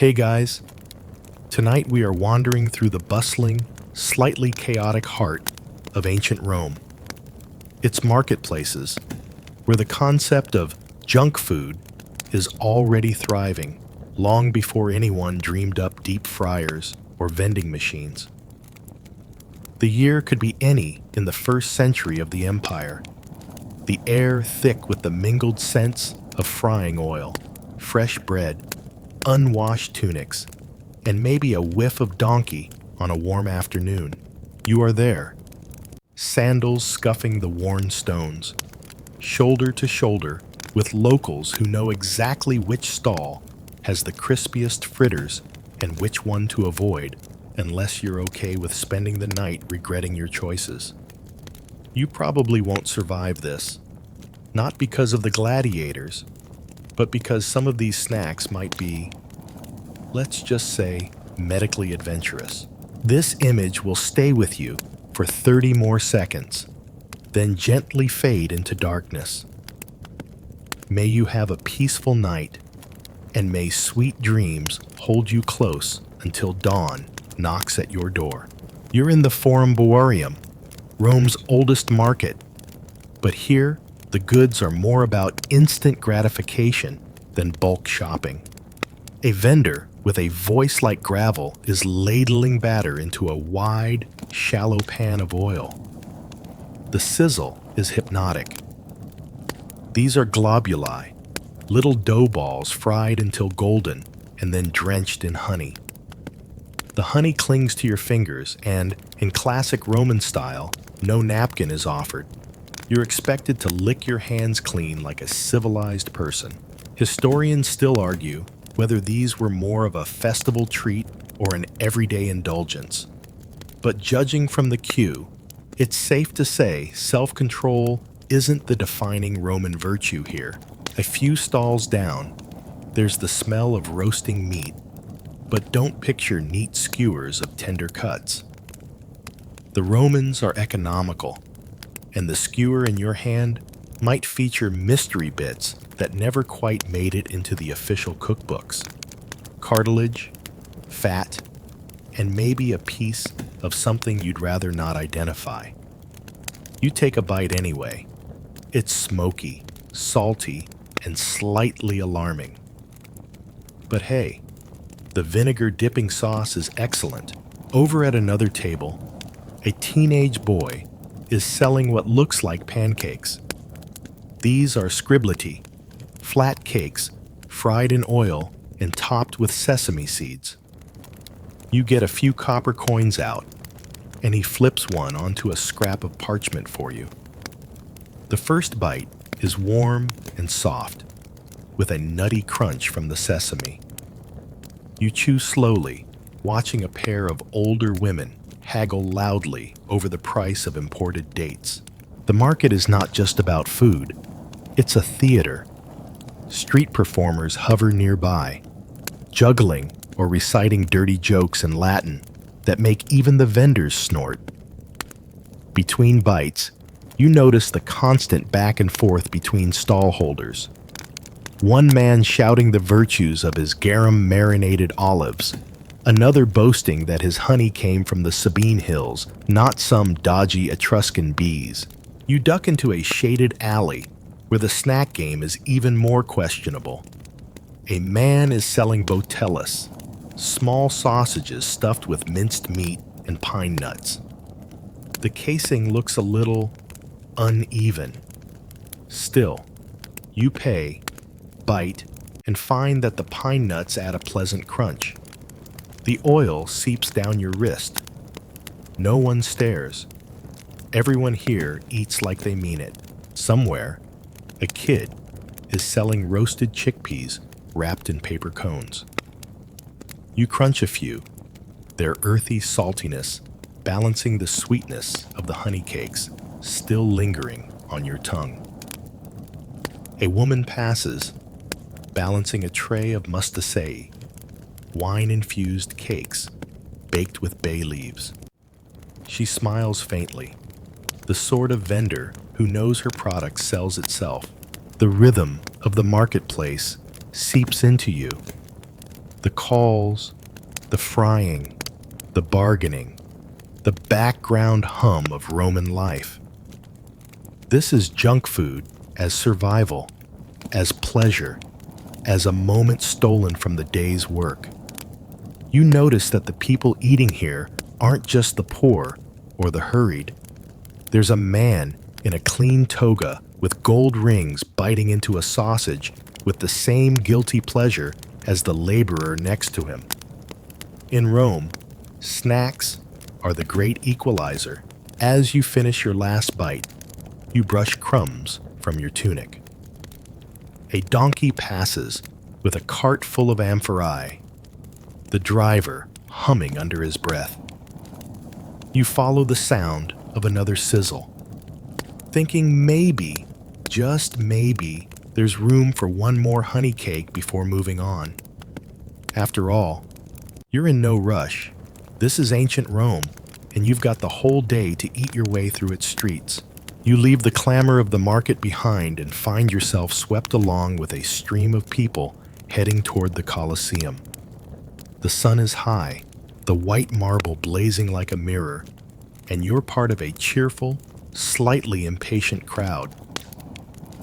Hey guys, tonight we are wandering through the bustling, slightly chaotic heart of ancient Rome. Its marketplaces, where the concept of junk food is already thriving long before anyone dreamed up deep fryers or vending machines. The year could be any in the first century of the empire, the air thick with the mingled scents of frying oil, fresh bread, unwashed tunics, and maybe a whiff of donkey on a warm afternoon. You are there, sandals scuffing the worn stones, shoulder to shoulder with locals who know exactly which stall has the crispiest fritters and which one to avoid, unless you're okay with spending the night regretting your choices. You probably won't survive this, not because of the gladiators, but because some of these snacks might be, let's just say, medically adventurous. This image will stay with you for 30 more seconds, then gently fade into darkness. May you have a peaceful night, and may sweet dreams hold you close until dawn knocks at your door. You're in the Forum Boarium, Rome's oldest market, but here the goods are more about instant gratification than bulk shopping. A vendor with a voice like gravel is ladling batter into a wide, shallow pan of oil. The sizzle is hypnotic. These are globuli, little dough balls fried until golden and then drenched in honey. The honey clings to your fingers and, in classic Roman style, no napkin is offered. You're expected to lick your hands clean like a civilized person. Historians still argue whether these were more of a festival treat or an everyday indulgence. But judging from the queue, it's safe to say self-control isn't the defining Roman virtue here. A few stalls down, there's the smell of roasting meat, but don't picture neat skewers of tender cuts. The Romans are economical, and the skewer in your hand might feature mystery bits that never quite made it into the official cookbooks. Cartilage, fat, and maybe a piece of something you'd rather not identify. You take a bite anyway. It's smoky, salty, and slightly alarming. But hey, the vinegar dipping sauce is excellent. Over at another table, a teenage boy is selling what looks like pancakes. These are scriblati, flat cakes fried in oil and topped with sesame seeds. You get a few copper coins out, and he flips one onto a scrap of parchment for you. The first bite is warm and soft, with a nutty crunch from the sesame. You chew slowly, watching a pair of older women haggle loudly over the price of imported dates. The market is not just about food, it's a theater. Street performers hover nearby, juggling or reciting dirty jokes in Latin that make even the vendors snort. Between bites, you notice the constant back and forth between stall holders. One man shouting the virtues of his garum-marinated olives, another boasting that his honey came from the Sabine Hills, not some dodgy Etruscan bees. You duck into a shaded alley where the snack game is even more questionable. A man is selling botellas, small sausages stuffed with minced meat and pine nuts. The casing looks a little uneven. Still, you pay, bite, and find that the pine nuts add a pleasant crunch. The oil seeps down your wrist. No one stares. Everyone here eats like they mean it. Somewhere, a kid is selling roasted chickpeas wrapped in paper cones. You crunch a few, their earthy saltiness balancing the sweetness of the honey cakes still lingering on your tongue. A woman passes, balancing a tray of mustasei, wine-infused cakes baked with bay leaves. She smiles faintly, the sort of vendor who knows her product sells itself. The rhythm of the marketplace seeps into you. The calls, the frying, the bargaining, the background hum of Roman life. This is junk food as survival, as pleasure, as a moment stolen from the day's work. You notice that the people eating here aren't just the poor or the hurried. There's a man in a clean toga with gold rings biting into a sausage with the same guilty pleasure as the laborer next to him. In Rome, snacks are the great equalizer. As you finish your last bite, you brush crumbs from your tunic. A donkey passes with a cart full of amphorae, the driver humming under his breath. You follow the sound of another sizzle, thinking maybe, just maybe, there's room for one more honey cake before moving on. After all, you're in no rush. This is ancient Rome, and you've got the whole day to eat your way through its streets. You leave the clamor of the market behind and find yourself swept along with a stream of people heading toward the Colosseum. The sun is high, the white marble blazing like a mirror, and you're part of a cheerful, slightly impatient crowd.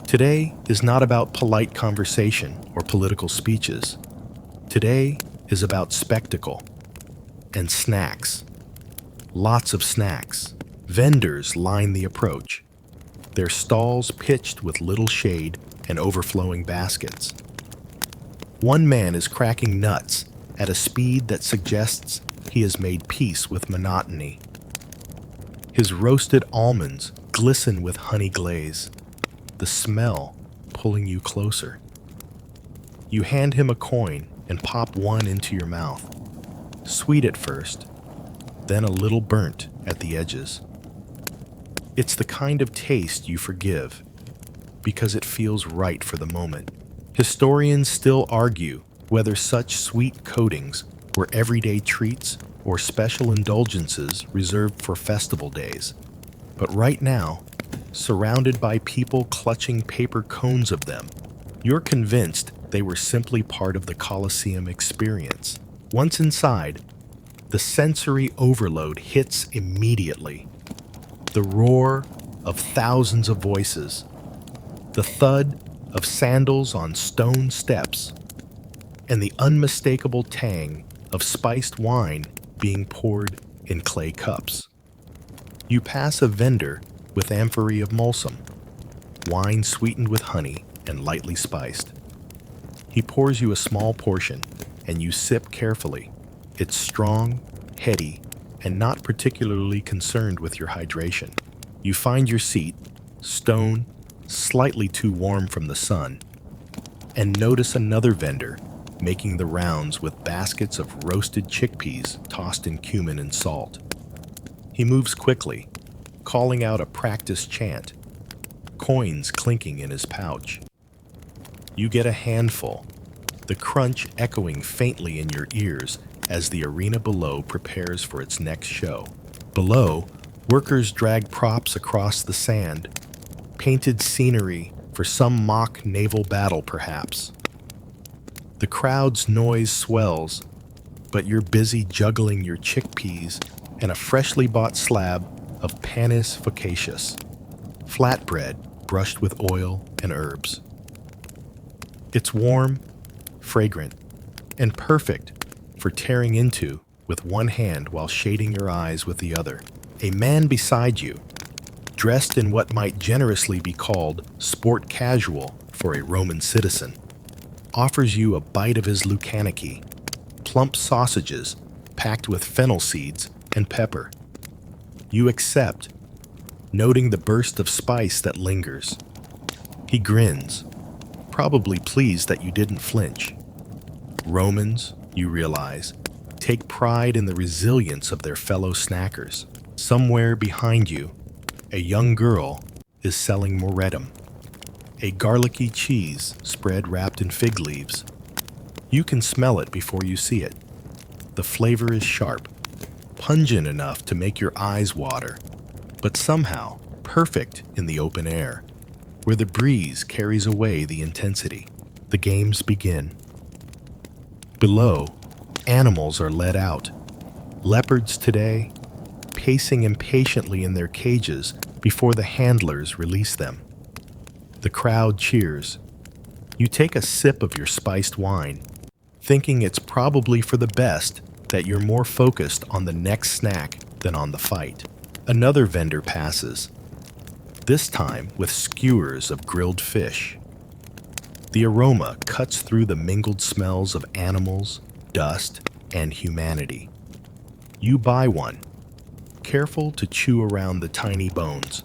Today is not about polite conversation or political speeches. Today is about spectacle and snacks. Lots of snacks. Vendors line the approach, their stalls pitched with little shade and overflowing baskets. One man is cracking nuts at a speed that suggests he has made peace with monotony. His roasted almonds glisten with honey glaze, the smell pulling you closer. You hand him a coin and pop one into your mouth. Sweet at first, then a little burnt at the edges. It's the kind of taste you forgive because it feels right for the moment. Historians still argue whether such sweet coatings were everyday treats or special indulgences reserved for festival days. But right now, surrounded by people clutching paper cones of them, you're convinced they were simply part of the Colosseum experience. Once inside, the sensory overload hits immediately. The roar of thousands of voices, the thud of sandals on stone steps, and the unmistakable tang of spiced wine being poured in clay cups. You pass a vendor with amphorae of mulsum, wine sweetened with honey and lightly spiced. He pours you a small portion, and you sip carefully. It's strong, heady, and not particularly concerned with your hydration. You find your seat, stone, slightly too warm from the sun, and notice another vendor making the rounds with baskets of roasted chickpeas tossed in cumin and salt. He moves quickly, calling out a practiced chant, coins clinking in his pouch. You get a handful, the crunch echoing faintly in your ears as the arena below prepares for its next show. Below, workers drag props across the sand, painted scenery for some mock naval battle perhaps. The crowd's noise swells, but you're busy juggling your chickpeas and a freshly bought slab of panis focaccius, flatbread brushed with oil and herbs. It's warm, fragrant, and perfect for tearing into with one hand while shading your eyes with the other. A man beside you, dressed in what might generously be called sport casual for a Roman citizen, offers you a bite of his lucaniki, plump sausages packed with fennel seeds and pepper. You accept, noting the burst of spice that lingers. He grins, probably pleased that you didn't flinch. Romans, you realize, take pride in the resilience of their fellow snackers. Somewhere behind you, a young girl is selling moretum, a garlicky cheese spread wrapped in fig leaves. You can smell it before you see it. The flavor is sharp, pungent enough to make your eyes water, but somehow perfect in the open air, where the breeze carries away the intensity. The games begin. Below, animals are let out. Leopards today, pacing impatiently in their cages before the handlers release them. The crowd cheers. You take a sip of your spiced wine, thinking it's probably for the best that you're more focused on the next snack than on the fight. Another vendor passes, this time with skewers of grilled fish. The aroma cuts through the mingled smells of animals, dust, and humanity. You buy one, careful to chew around the tiny bones.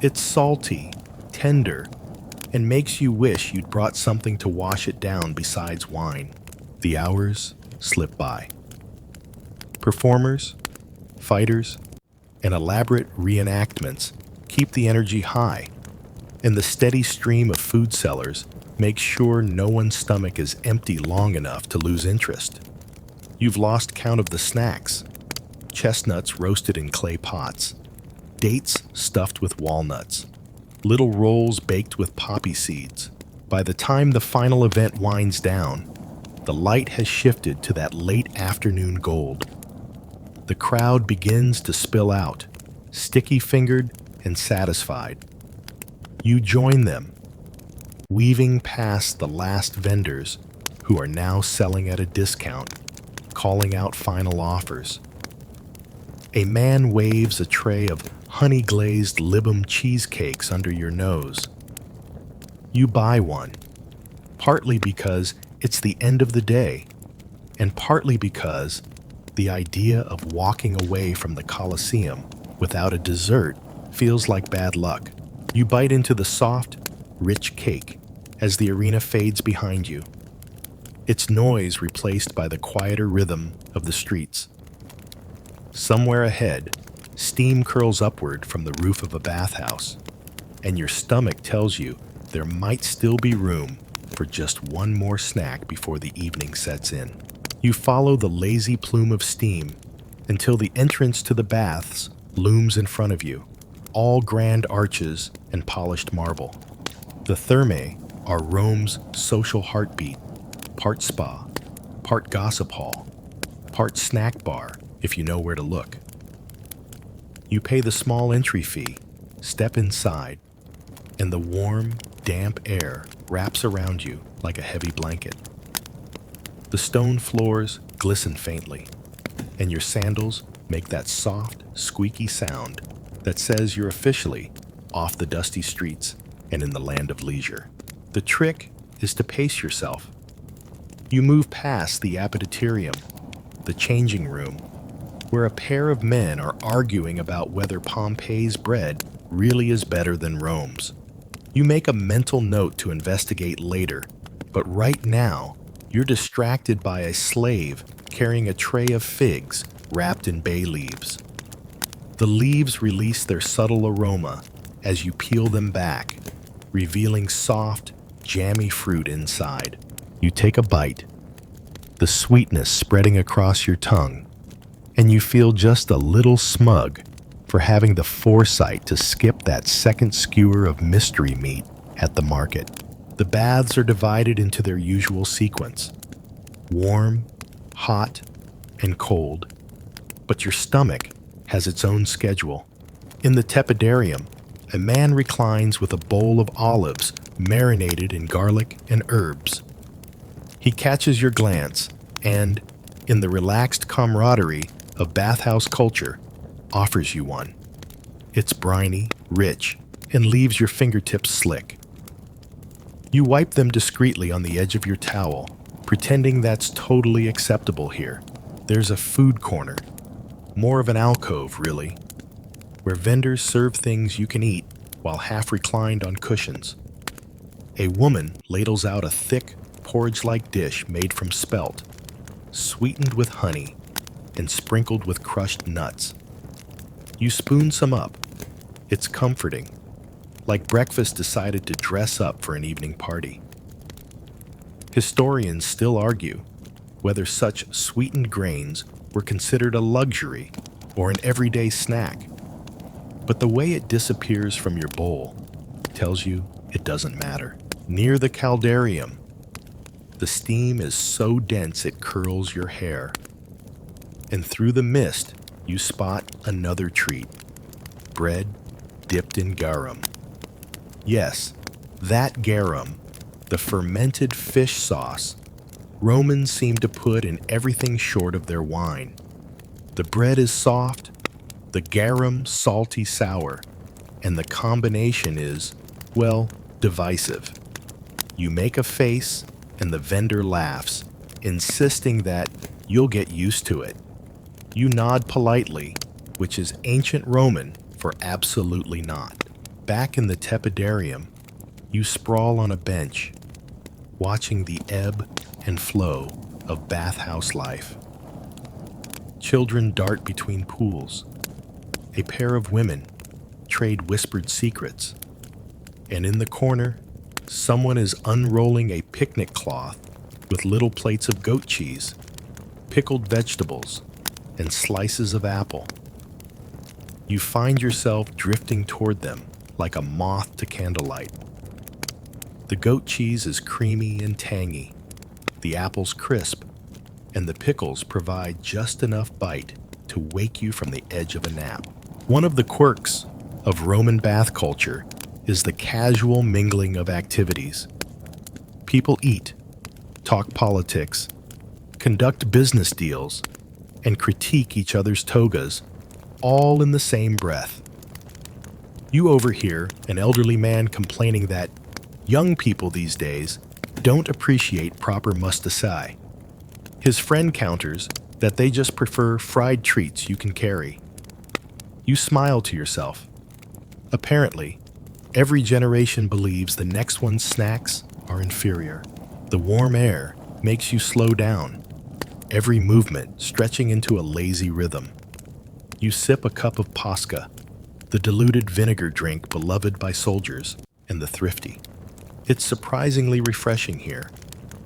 It's salty, tender, and makes you wish you'd brought something to wash it down besides wine. The hours slip by. Performers, fighters, and elaborate reenactments keep the energy high, and the steady stream of food sellers makes sure no one's stomach is empty long enough to lose interest. You've lost count of the snacks: chestnuts roasted in clay pots, dates stuffed with walnuts, little rolls baked with poppy seeds. By the time the final event winds down, the light has shifted to that late afternoon gold. The crowd begins to spill out, sticky-fingered and satisfied. You join them, weaving past the last vendors who are now selling at a discount, calling out final offers. A man waves a tray of honey-glazed Libum cheesecakes under your nose. You buy one, partly because it's the end of the day, and partly because the idea of walking away from the Colosseum without a dessert feels like bad luck. You bite into the soft, rich cake as the arena fades behind you, its noise replaced by the quieter rhythm of the streets. Somewhere ahead, steam curls upward from the roof of a bathhouse, and your stomach tells you there might still be room for just one more snack before the evening sets in. You follow the lazy plume of steam until the entrance to the baths looms in front of you, all grand arches and polished marble. The thermae are Rome's social heartbeat, part spa, part gossip hall, part snack bar if you know where to look. You pay the small entry fee, step inside, and the warm, damp air wraps around you like a heavy blanket. The stone floors glisten faintly, and your sandals make that soft, squeaky sound that says you're officially off the dusty streets and in the land of leisure. The trick is to pace yourself. You move past the appetitorium, the changing room, where a pair of men are arguing about whether Pompeii's bread really is better than Rome's. You make a mental note to investigate later, but right now, you're distracted by a slave carrying a tray of figs wrapped in bay leaves. The leaves release their subtle aroma as you peel them back, revealing soft, jammy fruit inside. You take a bite, the sweetness spreading across your tongue, and you feel just a little smug for having the foresight to skip that second skewer of mystery meat at the market. The baths are divided into their usual sequence: warm, hot, and cold. But your stomach has its own schedule. In the tepidarium, a man reclines with a bowl of olives marinated in garlic and herbs. He catches your glance and, in the relaxed camaraderie of bathhouse culture, offers you one. It's briny, rich, and leaves your fingertips slick. You wipe them discreetly on the edge of your towel, pretending that's totally acceptable here. There's a food corner, more of an alcove, really, where vendors serve things you can eat while half reclined on cushions. A woman ladles out a thick, porridge-like dish made from spelt, sweetened with honey and sprinkled with crushed nuts. You spoon some up. It's comforting, like breakfast decided to dress up for an evening party. Historians still argue whether such sweetened grains were considered a luxury or an everyday snack, but the way it disappears from your bowl tells you it doesn't matter. Near the caldarium, The steam is so dense it curls your hair. And through the mist, you spot another treat: bread dipped in garum. Yes, that garum, the fermented fish sauce Romans seem to put in everything short of their wine. The bread is soft, the garum salty sour, and the combination is, well, divisive. You make a face, and the vendor laughs, insisting that you'll get used to it. You nod politely, which is ancient Roman for absolutely not. Back in the tepidarium, you sprawl on a bench, watching the ebb and flow of bathhouse life. Children dart between pools. A pair of women trade whispered secrets. And in the corner, someone is unrolling a picnic cloth with little plates of goat cheese, pickled vegetables, and slices of apple. You find yourself drifting toward them like a moth to candlelight. The goat cheese is creamy and tangy, the apples crisp, and the pickles provide just enough bite to wake you from the edge of a nap. One of the quirks of Roman bath culture is the casual mingling of activities. People eat, talk politics, conduct business deals, and critique each other's togas, all in the same breath. You overhear an elderly man complaining that young people these days don't appreciate proper mustasai. His friend counters that they just prefer fried treats you can carry. You smile to yourself. Apparently, every generation believes the next one's snacks are inferior. The warm air makes you slow down, every movement stretching into a lazy rhythm. You sip a cup of pasca, the diluted vinegar drink beloved by soldiers and the thrifty. It's surprisingly refreshing here,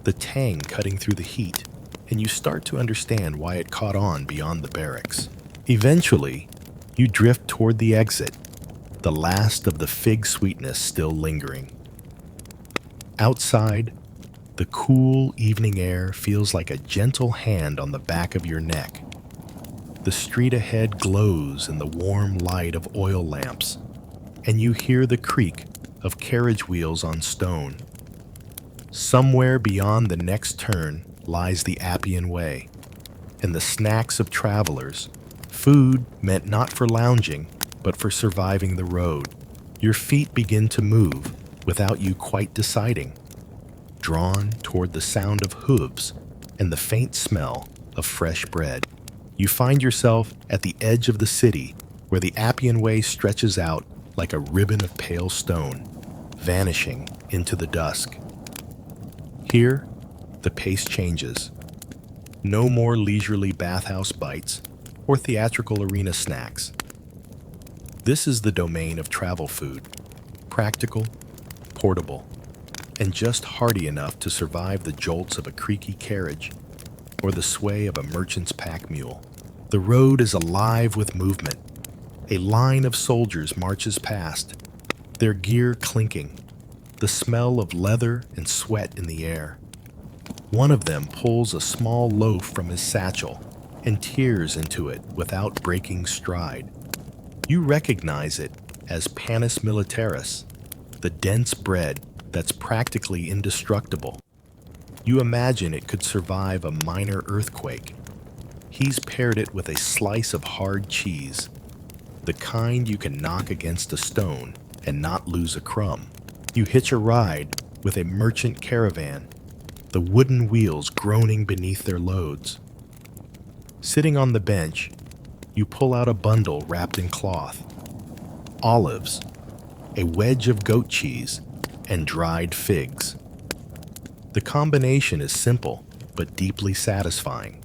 the tang cutting through the heat, and you start to understand why it caught on beyond the barracks. Eventually, you drift toward the exit, the last of the fig sweetness still lingering. Outside, the cool evening air feels like a gentle hand on the back of your neck. The street ahead glows in the warm light of oil lamps, and you hear the creak of carriage wheels on stone. Somewhere beyond the next turn lies the Appian Way, and the snacks of travelers, food meant not for lounging, but for surviving the road. Your feet begin to move without you quite deciding, drawn toward the sound of hooves and the faint smell of fresh bread. You find yourself at the edge of the city, where the Appian Way stretches out like a ribbon of pale stone, vanishing into the dusk. Here, the pace changes. No more leisurely bathhouse bites or theatrical arena snacks. This is the domain of travel food, practical, portable, and just hardy enough to survive the jolts of a creaky carriage or the sway of a merchant's pack mule. The road is alive with movement. A line of soldiers marches past, their gear clinking, the smell of leather and sweat in the air. One of them pulls a small loaf from his satchel and tears into it without breaking stride. You recognize it as panis militaris, the dense bread that's practically indestructible. You imagine it could survive a minor earthquake. He's paired it with a slice of hard cheese, the kind you can knock against a stone and not lose a crumb. You hitch a ride with a merchant caravan, the wooden wheels groaning beneath their loads. Sitting on the bench, you pull out a bundle wrapped in cloth. Olives, a wedge of goat cheese, and dried figs. The combination is simple, but deeply satisfying.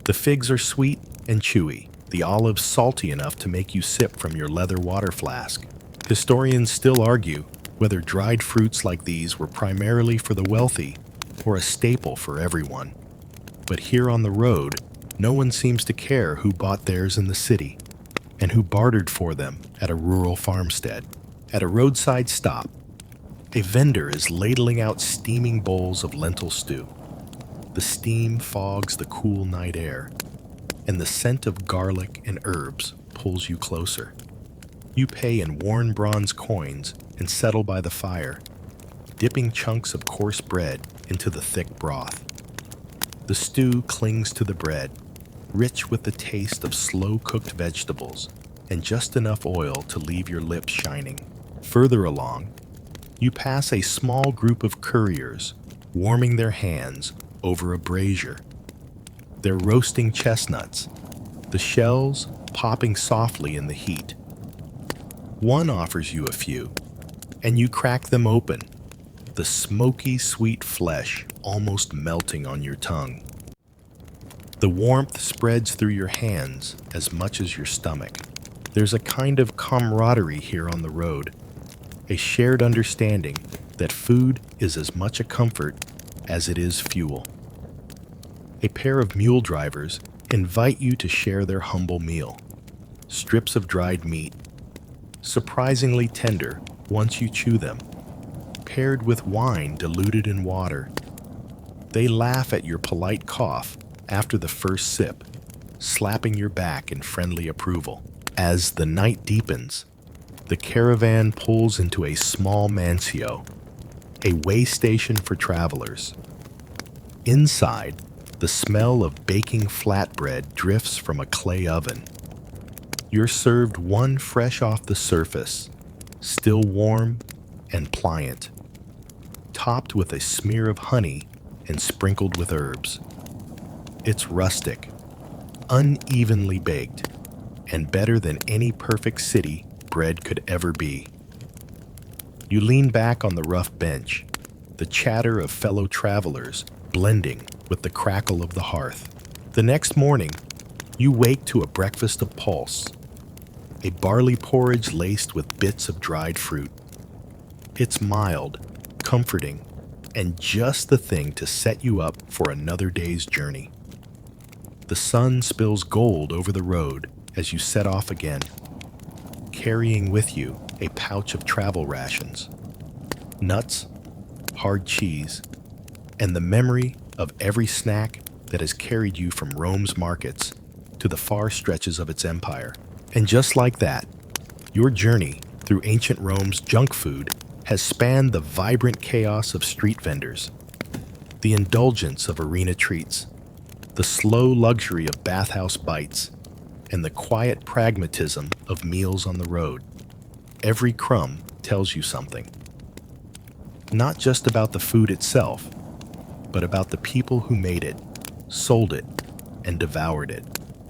The figs are sweet and chewy, the olives salty enough to make you sip from your leather water flask. Historians still argue whether dried fruits like these were primarily for the wealthy or a staple for everyone. But here on the road, no one seems to care who bought theirs in the city and who bartered for them at a rural farmstead. At a roadside stop, A vendor is ladling out steaming bowls of lentil stew. The steam fogs the cool night air, and the scent of garlic and herbs pulls you closer. You pay in worn bronze coins and settle by the fire, dipping chunks of coarse bread into the thick broth. The stew clings to the bread, rich with the taste of slow-cooked vegetables and just enough oil to leave your lips shining. Further along, you pass a small group of couriers warming their hands over a brazier. They're roasting chestnuts, the shells popping softly in the heat. One offers you a few, and you crack them open, the smoky, sweet flesh almost melting on your tongue. The warmth spreads through your hands as much as your stomach. There's a kind of camaraderie here on the road, a shared understanding that food is as much a comfort as it is fuel. A pair of mule drivers invite you to share their humble meal. Strips of dried meat, surprisingly tender once you chew them, paired with wine diluted in water. They laugh at your polite cough after the first sip, slapping your back in friendly approval. As the night deepens, the caravan pulls into a small mansio, a way station for travelers. Inside, the smell of baking flatbread drifts from a clay oven. You're served one fresh off the surface, still warm and pliant, topped with a smear of honey and sprinkled with herbs. It's rustic, unevenly baked, and better than any perfect city bread could ever be. You lean back on the rough bench, the chatter of fellow travelers blending with the crackle of the hearth. The next morning, you wake to a breakfast of pulse, a barley porridge laced with bits of dried fruit. It's mild, comforting, and just the thing to set you up for another day's journey. The sun spills gold over the road as you set off again, carrying with you a pouch of travel rations, nuts, hard cheese, and the memory of every snack that has carried you from Rome's markets to the far stretches of its empire. And just like that, your journey through ancient Rome's junk food has spanned the vibrant chaos of street vendors, the indulgence of arena treats, the slow luxury of bathhouse bites, and the quiet pragmatism of meals on the road. Every crumb tells you something. Not just about the food itself, but about the people who made it, sold it, and devoured it.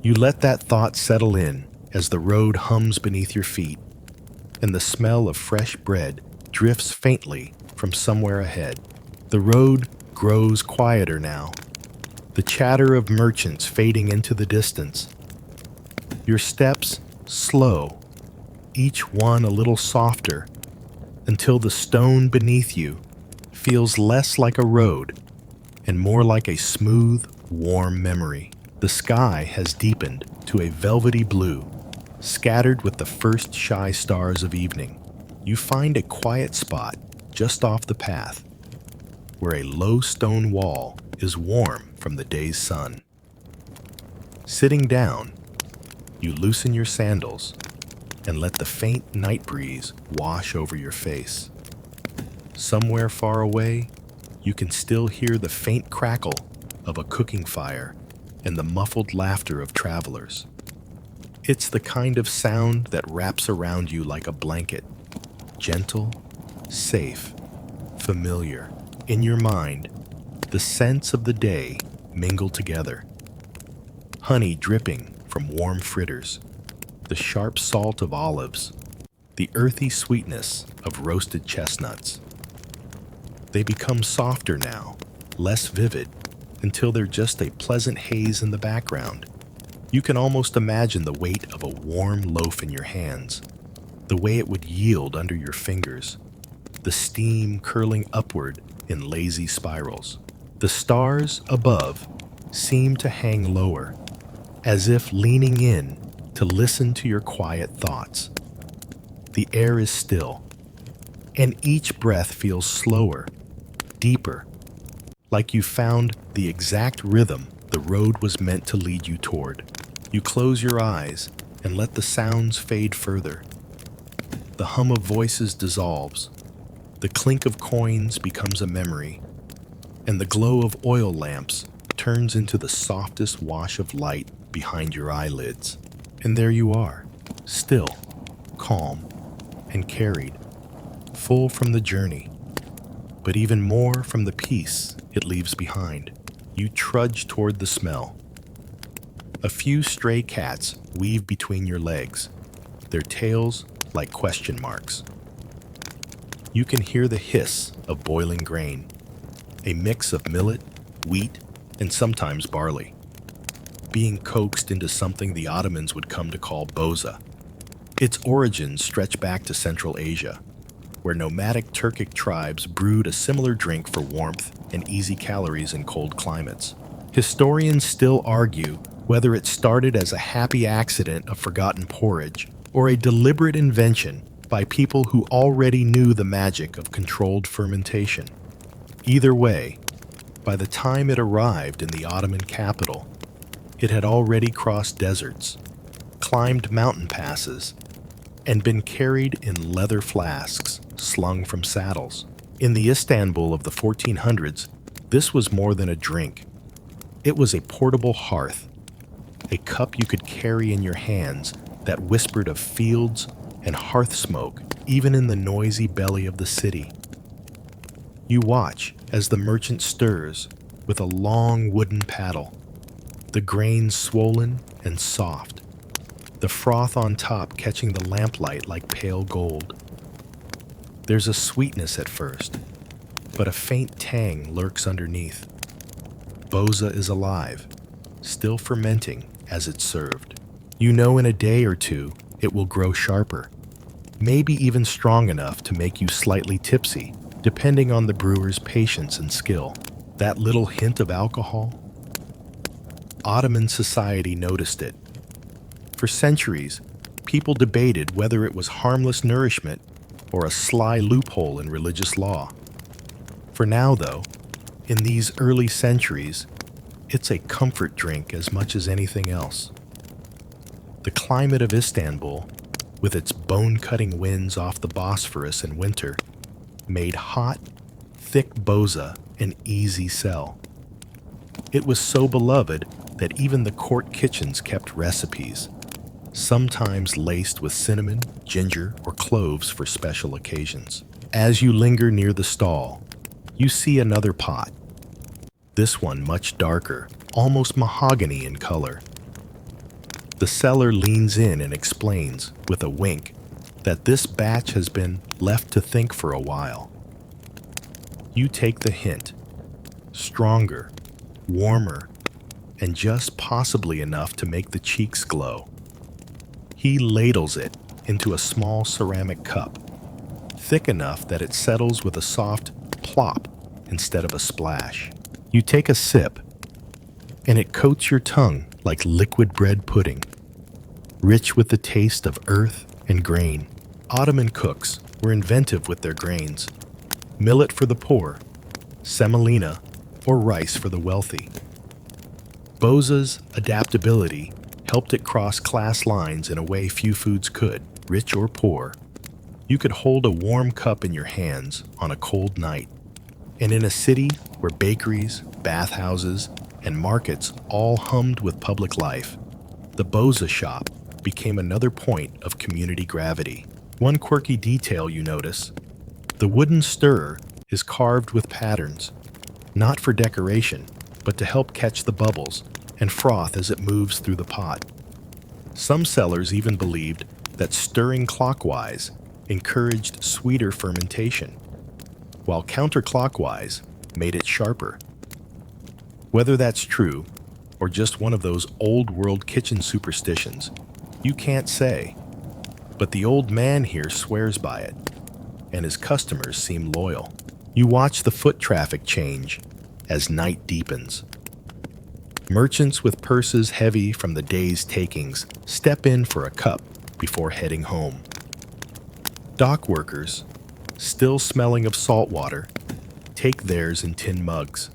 You let that thought settle in as the road hums beneath your feet, and the smell of fresh bread drifts faintly from somewhere ahead. The road grows quieter now, the chatter of merchants fading into the distance. Your steps slow, each one a little softer, until the stone beneath you feels less like a road and more like a smooth, warm memory. The sky has deepened to a velvety blue, scattered with the first shy stars of evening. You find a quiet spot just off the path, where a low stone wall is warm from the day's sun. Sitting down, you loosen your sandals and let the faint night breeze wash over your face. Somewhere far away, you can still hear the faint crackle of a cooking fire and the muffled laughter of travelers. It's the kind of sound that wraps around you like a blanket, gentle, safe, familiar. In your mind, the scents of the day mingle together. Honey dripping from warm fritters, the sharp salt of olives, the earthy sweetness of roasted chestnuts. They become softer now, less vivid, until they're just a pleasant haze in the background. You can almost imagine the weight of a warm loaf in your hands, the way it would yield under your fingers, the steam curling upward in lazy spirals. The stars above seem to hang lower, as if leaning in to listen to your quiet thoughts. The air is still, And each breath feels slower, deeper, like you found the exact rhythm the road was meant to lead you toward. You close your eyes and let the sounds fade further. The hum of voices dissolves, the clink of coins becomes a memory, and the glow of oil lamps turns into the softest wash of light behind your eyelids. And there you are, still, calm, and carried, full from the journey, but even more from the peace it leaves behind. You trudge toward the smell. A few stray cats weave between your legs, their tails like question marks. You can hear the hiss of boiling grain, a mix of millet, wheat, and sometimes barley, being coaxed into something the Ottomans would come to call boza. Its origins stretch back to Central Asia, where nomadic Turkic tribes brewed a similar drink for warmth and easy calories in cold climates. Historians still argue whether it started as a happy accident of forgotten porridge or a deliberate invention by people who already knew the magic of controlled fermentation. Either way, by the time it arrived in the Ottoman capital, it had already crossed deserts, climbed mountain passes, and been carried in leather flasks slung from saddles. In the Istanbul of the 1400s, this was more than a drink. It was a portable hearth, a cup you could carry in your hands that whispered of fields and hearth smoke even in the noisy belly of the city. You watch as the merchant stirs with a long wooden paddle, the grain swollen and soft, the froth on top catching the lamplight like pale gold. There's a sweetness at first, but a faint tang lurks underneath. Boza is alive, still fermenting as it's served. You know in a day or two it will grow sharper, maybe even strong enough to make you slightly tipsy, depending on the brewer's patience and skill. That little hint of alcohol? Ottoman society noticed it. For centuries, people debated whether it was harmless nourishment or a sly loophole in religious law. For now, though, in these early centuries, it's a comfort drink as much as anything else. The climate of Istanbul, with its bone-cutting winds off the Bosphorus in winter, made hot, thick boza an easy sell. It was so beloved that even the court kitchens kept recipes, sometimes laced with cinnamon, ginger, or cloves for special occasions. As you linger near the stall, you see another pot, this one much darker, almost mahogany in color. The seller leans in and explains, with a wink, that this batch has been left to think for a while. You take the hint. Stronger, warmer, and just possibly enough to make the cheeks glow. He ladles it into a small ceramic cup, thick enough that it settles with a soft plop instead of a splash. You take a sip, and it coats your tongue like liquid bread pudding, rich with the taste of earth and grain. Ottoman cooks were inventive with their grains. Millet for the poor, semolina, or rice for the wealthy. Boza's adaptability helped it cross class lines in a way few foods could, rich or poor. You could hold a warm cup in your hands on a cold night. And in a city where bakeries, bathhouses, and markets all hummed with public life, the boza shop became another point of community gravity. One quirky detail you notice: the wooden stirrer is carved with patterns, not for decoration, but to help catch the bubbles and froth as it moves through the pot. Some sellers even believed that stirring clockwise encouraged sweeter fermentation, while counterclockwise made it sharper. Whether that's true, or just one of those old-world kitchen superstitions, you can't say. But the old man here swears by it, and his customers seem loyal. You watch the foot traffic change as night deepens. Merchants with purses heavy from the day's takings step in for a cup before heading home. Dock workers, still smelling of salt water, take theirs in tin mugs.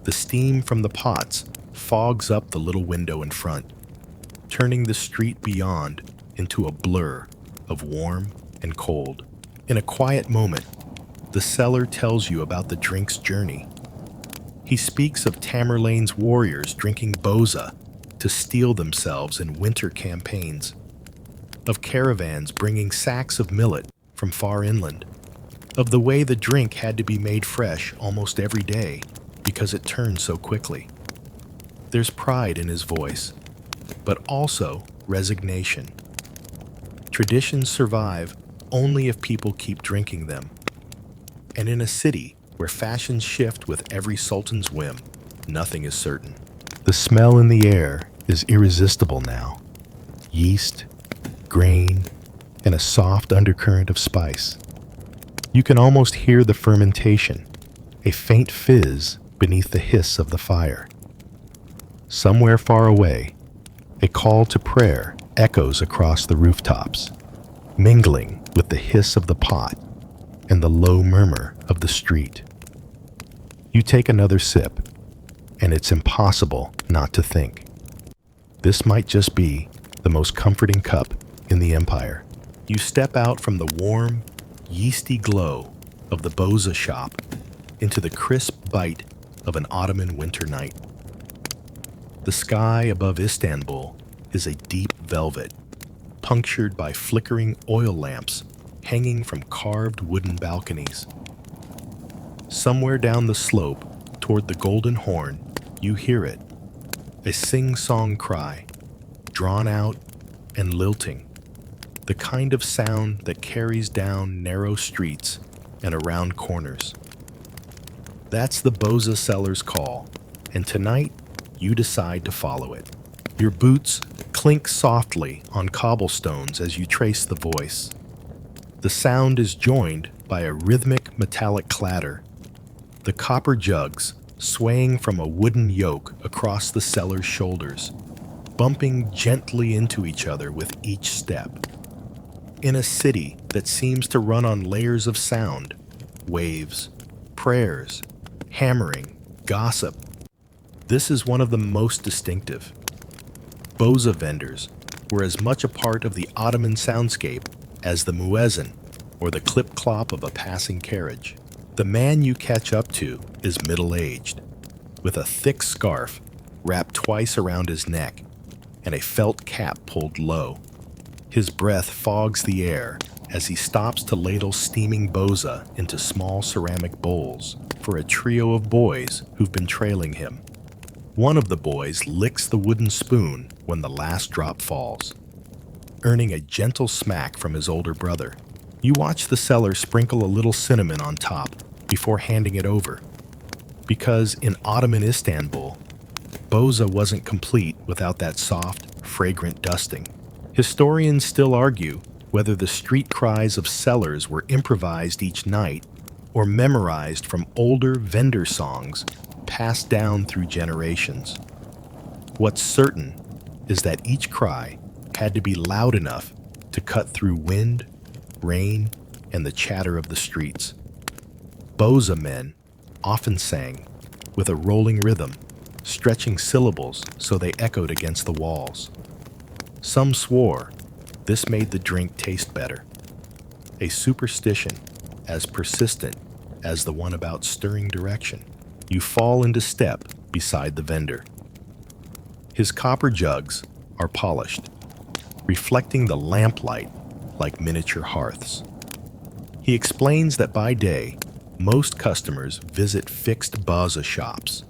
The steam from the pots fogs up the little window in front, turning the street beyond into a blur of warm and cold. In a quiet moment, the seller tells you about the drink's journey. He speaks of Tamerlane's warriors drinking boza to steel themselves in winter campaigns, of caravans bringing sacks of millet from far inland, of the way the drink had to be made fresh almost every day because it turned so quickly. There's pride in his voice, but also resignation. Traditions survive only if people keep drinking them. And in a city where fashions shift with every sultan's whim, nothing is certain. The smell in the air is irresistible now. Yeast, grain, and a soft undercurrent of spice. You can almost hear the fermentation, a faint fizz beneath the hiss of the fire. Somewhere far away, a call to prayer echoes across the rooftops, mingling with the hiss of the pot and the low murmur of the street. You take another sip, and it's impossible not to think. This might just be the most comforting cup in the empire. You step out from the warm, yeasty glow of the boza shop into the crisp bite of an Ottoman winter night. The sky above Istanbul is a deep velvet, punctured by flickering oil lamps hanging from carved wooden balconies. Somewhere down the slope toward the Golden Horn, you hear it, a sing-song cry, drawn out and lilting, the kind of sound that carries down narrow streets and around corners. That's the boza seller's call, and tonight you decide to follow it. Your boots clink softly on cobblestones as you trace the voice. The sound is joined by a rhythmic metallic clatter, the copper jugs swaying from a wooden yoke across the seller's shoulders, bumping gently into each other with each step. In a city that seems to run on layers of sound, waves, prayers, hammering, gossip, this is one of the most distinctive. Boza vendors were as much a part of the Ottoman soundscape as the muezzin or the clip-clop of a passing carriage. The man you catch up to is middle-aged, with a thick scarf wrapped twice around his neck and a felt cap pulled low. His breath fogs the air as he stops to ladle steaming boza into small ceramic bowls for a trio of boys who've been trailing him. One of the boys licks the wooden spoon when the last drop falls, earning a gentle smack from his older brother. You watch the seller sprinkle a little cinnamon on top before handing it over, because in Ottoman Istanbul, boza wasn't complete without that soft, fragrant dusting. Historians still argue whether the street cries of sellers were improvised each night or memorized from older vendor songs passed down through generations. What's certain is that each cry had to be loud enough to cut through wind, rain, and the chatter of the streets. Boza men often sang with a rolling rhythm, stretching syllables so they echoed against the walls. Some swore this made the drink taste better, a superstition as persistent as the one about stirring direction. You fall into step beside the vendor. His copper jugs are polished, reflecting the lamplight like miniature hearths. He explains that by day, most customers visit fixed boza shops,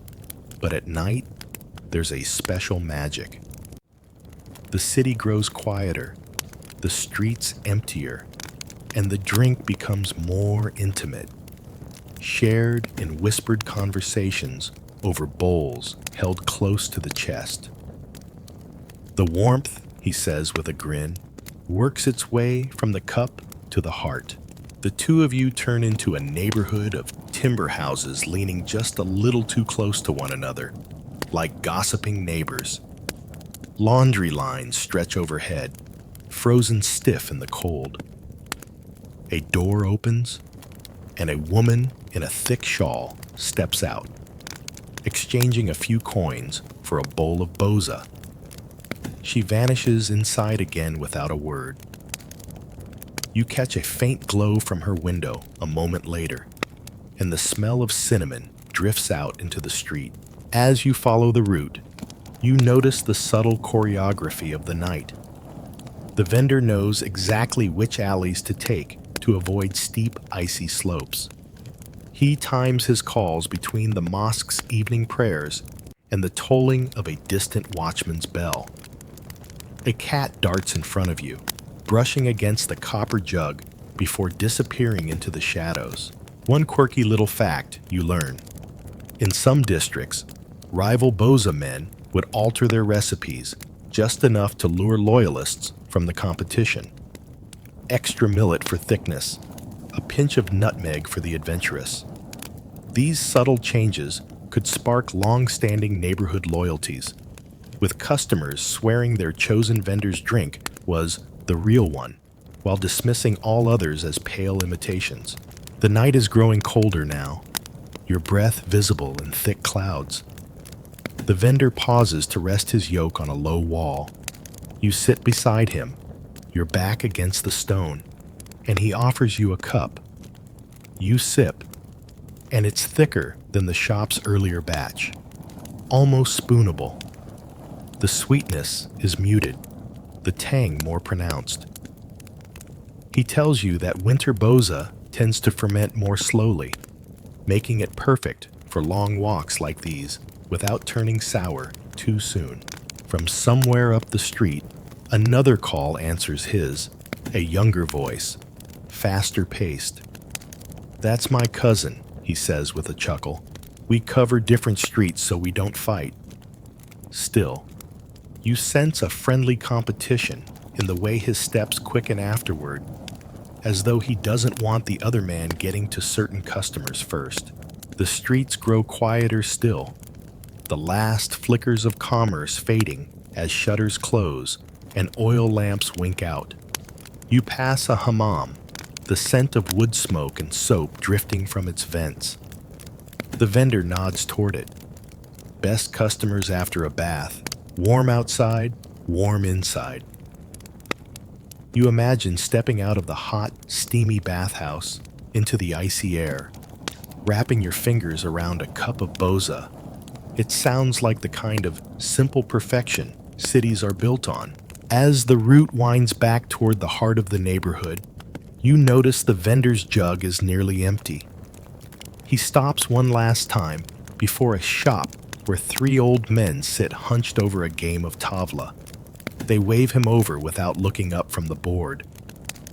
but at night, there's a special magic. The city grows quieter, the streets emptier, and the drink becomes more intimate, shared in whispered conversations over bowls held close to the chest. The warmth, he says with a grin, works its way from the cup to the heart. The two of you turn into a neighborhood of timber houses leaning just a little too close to one another, like gossiping neighbors. Laundry lines stretch overhead, frozen stiff in the cold. A door opens, and a woman in a thick shawl steps out, exchanging a few coins for a bowl of boza. She vanishes inside again without a word. You catch a faint glow from her window a moment later, and the smell of cinnamon drifts out into the street. As you follow the route, you notice the subtle choreography of the night. The vendor knows exactly which alleys to take to avoid steep, icy slopes. He times his calls between the mosque's evening prayers and the tolling of a distant watchman's bell. A cat darts in front of you, brushing against the copper jug before disappearing into the shadows. One quirky little fact you learn. In some districts, rival boza men would alter their recipes just enough to lure loyalists from the competition. Extra millet for thickness, a pinch of nutmeg for the adventurous. These subtle changes could spark long-standing neighborhood loyalties, with customers swearing their chosen vendor's drink was the real one, while dismissing all others as pale imitations. The night is growing colder now, your breath visible in thick clouds. The vendor pauses to rest his yoke on a low wall. You sit beside him, your back against the stone, and he offers you a cup. You sip, and it's thicker than the shop's earlier batch, almost spoonable. The sweetness is muted, the tang more pronounced. He tells you that winter boza tends to ferment more slowly, making it perfect for long walks like these without turning sour too soon. From somewhere up the street, another call answers his, a younger voice, faster paced. "That's my cousin," he says with a chuckle. "We cover different streets so we don't fight." Still, you sense a friendly competition in the way his steps quicken afterward, as though he doesn't want the other man getting to certain customers first. The streets grow quieter still, the last flickers of commerce fading as shutters close and oil lamps wink out. You pass a hammam, the scent of wood smoke and soap drifting from its vents. The vendor nods toward it. Best customers after a bath, warm outside, warm inside. You imagine stepping out of the hot, steamy bathhouse into the icy air, wrapping your fingers around a cup of boza. It sounds like the kind of simple perfection cities are built on. As the route winds back toward the heart of the neighborhood, you notice the vendor's jug is nearly empty. He stops one last time before a shop where three old men sit hunched over a game of tavla. They wave him over without looking up from the board.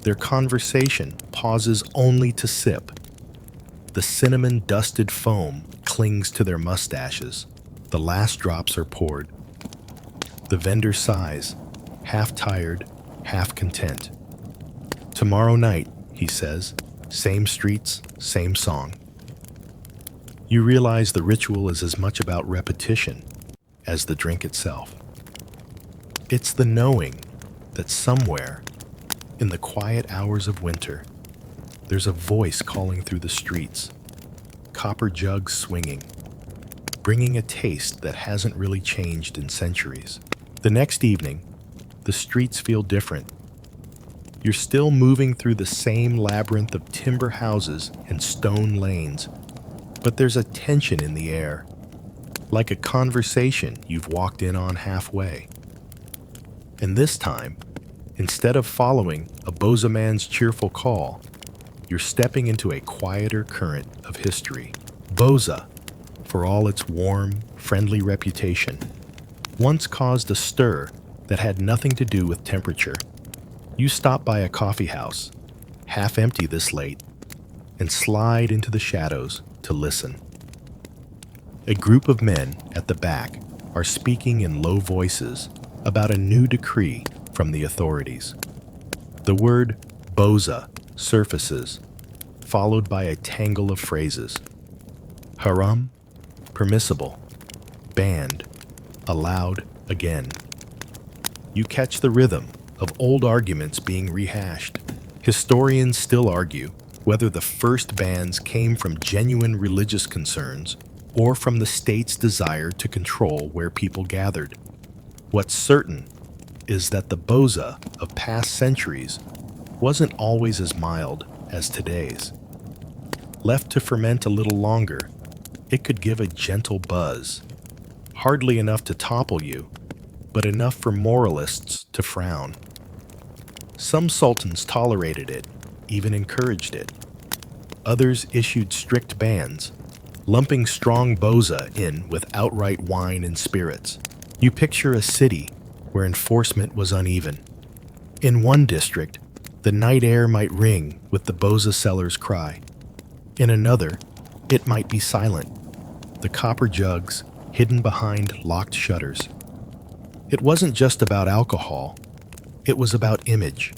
Their conversation pauses only to sip. The cinnamon-dusted foam clings to their mustaches. The last drops are poured. The vendor sighs, half tired, half content. "Tomorrow night," he says, "same streets, same song." You realize the ritual is as much about repetition as the drink itself. It's the knowing that somewhere, in the quiet hours of winter, there's a voice calling through the streets, copper jugs swinging, bringing a taste that hasn't really changed in centuries. The next evening, the streets feel different. You're still moving through the same labyrinth of timber houses and stone lanes, but there's a tension in the air, like a conversation you've walked in on halfway. And this time, instead of following a boza man's cheerful call, you're stepping into a quieter current of history. Boza, for all its warm, friendly reputation, once caused a stir that had nothing to do with temperature. You stop by a coffee house, half empty this late, and slide into the shadows to listen. A group of men at the back are speaking in low voices about a new decree from the authorities. The word boza surfaces, followed by a tangle of phrases. Haram, permissible, banned, allowed again. You catch the rhythm of old arguments being rehashed, Historians still argue whether the first bans came from genuine religious concerns or from the state's desire to control where people gathered. What's certain is that the boza of past centuries wasn't always as mild as today's. Left to ferment a little longer, it could give a gentle buzz, hardly enough to topple you, but enough for moralists to frown. Some sultans tolerated it, even encouraged it. Others issued strict bans, lumping strong boza in with outright wine and spirits. You picture a city where enforcement was uneven. In one district, the night air might ring with the boza seller's cry. In another, it might be silent, the copper jugs hidden behind locked shutters. It wasn't just about alcohol, it was about image.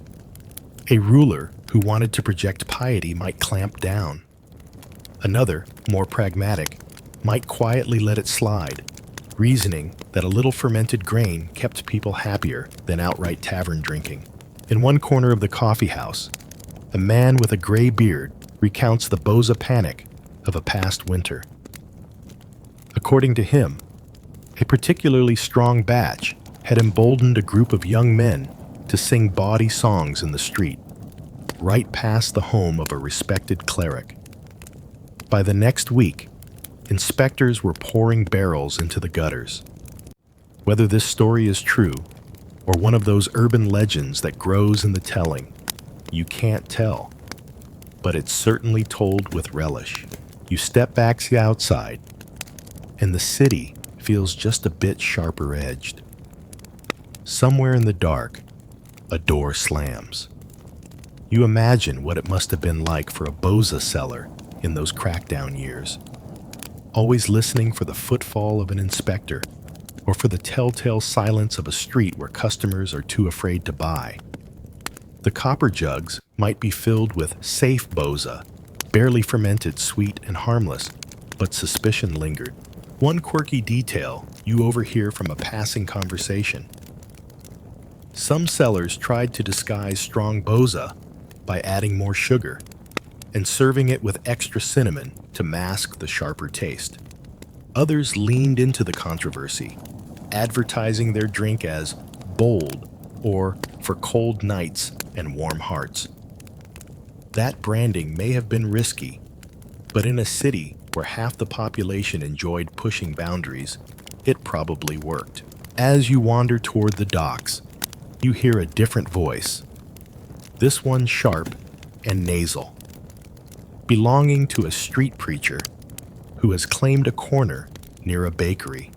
A ruler who wanted to project piety might clamp down. Another, more pragmatic, might quietly let it slide, reasoning that a little fermented grain kept people happier than outright tavern drinking. In one corner of the coffee house, a man with a gray beard recounts the boza panic of a past winter. According to him, a particularly strong batch had emboldened a group of young men to sing bawdy songs in the street, right past the home of a respected cleric. By the next week, inspectors were pouring barrels into the gutters. Whether this story is true, or one of those urban legends that grows in the telling, you can't tell. But it's certainly told with relish. You step back outside, and the city feels just a bit sharper edged. Somewhere in the dark, a door slams. You imagine what it must have been like for a boza seller in those crackdown years, always listening for the footfall of an inspector or for the telltale silence of a street where customers are too afraid to buy. The copper jugs might be filled with safe boza, barely fermented, sweet and harmless, but suspicion lingered. One quirky detail you overhear from a passing conversation. Some sellers tried to disguise strong boza by adding more sugar and serving it with extra cinnamon to mask the sharper taste. Others leaned into the controversy, advertising their drink as bold or for cold nights and warm hearts. That branding may have been risky, but in a city where half the population enjoyed pushing boundaries, it probably worked. As you wander toward the docks, you hear a different voice, this one sharp and nasal, belonging to a street preacher who has claimed a corner near a bakery.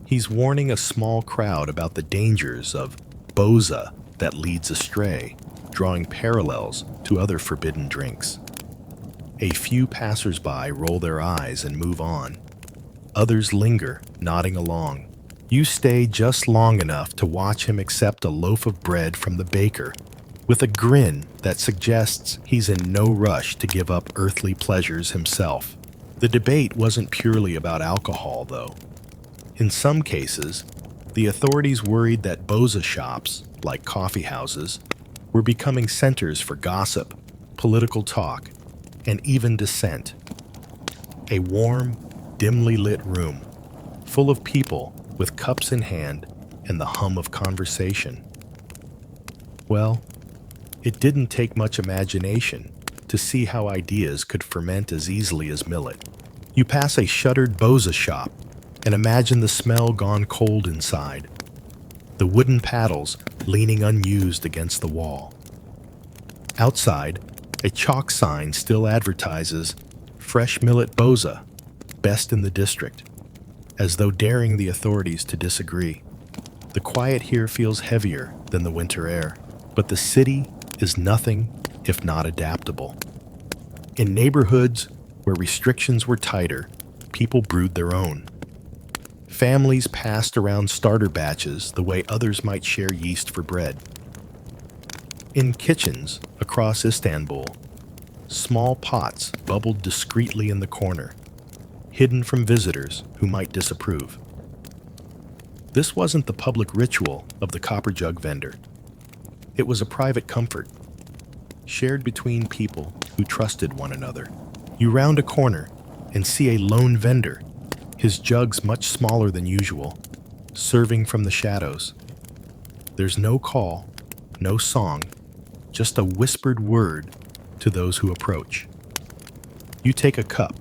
He's warning a small crowd about the dangers of boza that leads astray, drawing parallels to other forbidden drinks. A few passers-by roll their eyes and move on. Others linger, nodding along. You stay just long enough to watch him accept a loaf of bread from the baker, with a grin that suggests he's in no rush to give up earthly pleasures himself. The debate wasn't purely about alcohol, though. In some cases, the authorities worried that boza shops, like coffee houses, were becoming centers for gossip, political talk, and even dissent. A warm, dimly lit room, full of people with cups in hand and the hum of conversation. Well, it didn't take much imagination to see how ideas could ferment as easily as millet. You pass a shuttered boza shop and imagine the smell gone cold inside, the wooden paddles leaning unused against the wall. Outside, a chalk sign still advertises fresh millet boza, best in the district, as though daring the authorities to disagree. The quiet here feels heavier than the winter air, but the city is nothing if not adaptable. In neighborhoods where restrictions were tighter, people brewed their own. Families passed around starter batches the way others might share yeast for bread. In kitchens across Istanbul, small pots bubbled discreetly in the corner, hidden from visitors who might disapprove. This wasn't the public ritual of the copper jug vendor. It was a private comfort, shared between people who trusted one another. You round a corner and see a lone vendor, his jugs much smaller than usual, serving from the shadows. There's no call, no song, just a whispered word to those who approach. You take a cup.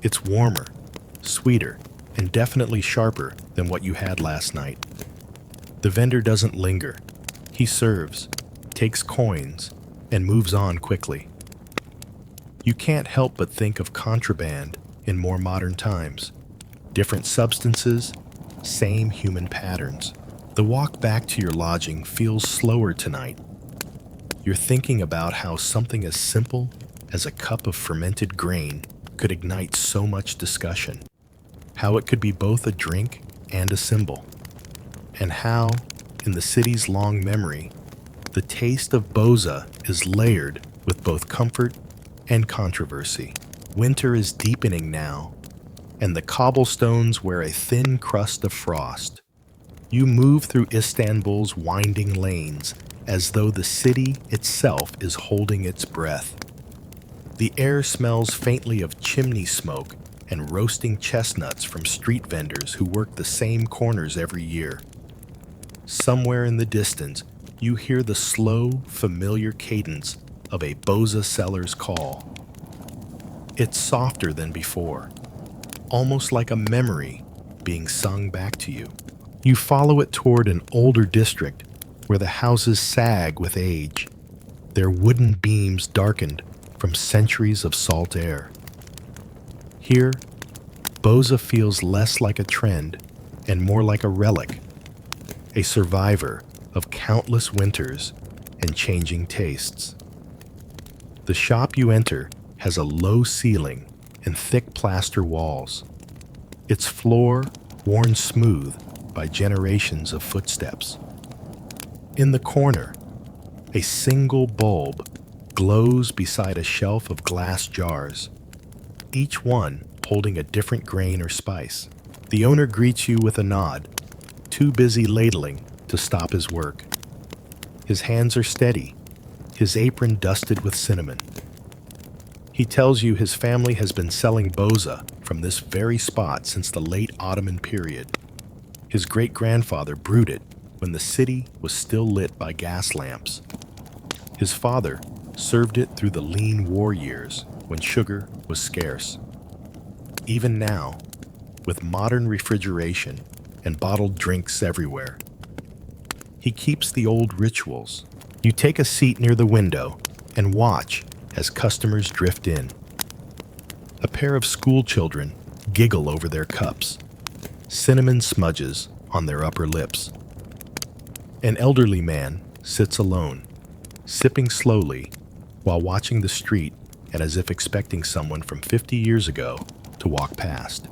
It's warmer, sweeter, and definitely sharper than what you had last night. The vendor doesn't linger. He serves, takes coins, and moves on quickly. You can't help but think of contraband in more modern times. Different substances, same human patterns. The walk back to your lodging feels slower tonight. You're thinking about how something as simple as a cup of fermented grain could ignite so much discussion. How it could be both a drink and a symbol. And how, in the city's long memory, the taste of boza is layered with both comfort and controversy. Winter is deepening now, and the cobblestones wear a thin crust of frost. You move through Istanbul's winding lanes as though the city itself is holding its breath. The air smells faintly of chimney smoke and roasting chestnuts from street vendors who work the same corners every year. Somewhere in the distance, you hear the slow, familiar cadence of a boza seller's call. It's softer than before, almost like a memory being sung back to you. You follow it toward an older district where the houses sag with age, their wooden beams darkened from centuries of salt air. Here, boza feels less like a trend and more like a relic, a survivor of countless winters and changing tastes. The shop you enter has a low ceiling and thick plaster walls, its floor worn smooth by generations of footsteps. In the corner, a single bulb glows beside a shelf of glass jars, each one holding a different grain or spice. The owner greets you with a nod, too busy ladling to stop his work. His hands are steady, his apron dusted with cinnamon. He tells you his family has been selling boza from this very spot since the late Ottoman period. His great-grandfather brewed it when the city was still lit by gas lamps. His father served it through the lean war years when sugar was scarce. Even now, with modern refrigeration and bottled drinks everywhere, he keeps the old rituals. You take a seat near the window and watch as customers drift in. A pair of school children giggle over their cups, cinnamon smudges on their upper lips. An elderly man sits alone, sipping slowly while watching the street and as if expecting someone from 50 years ago to walk past.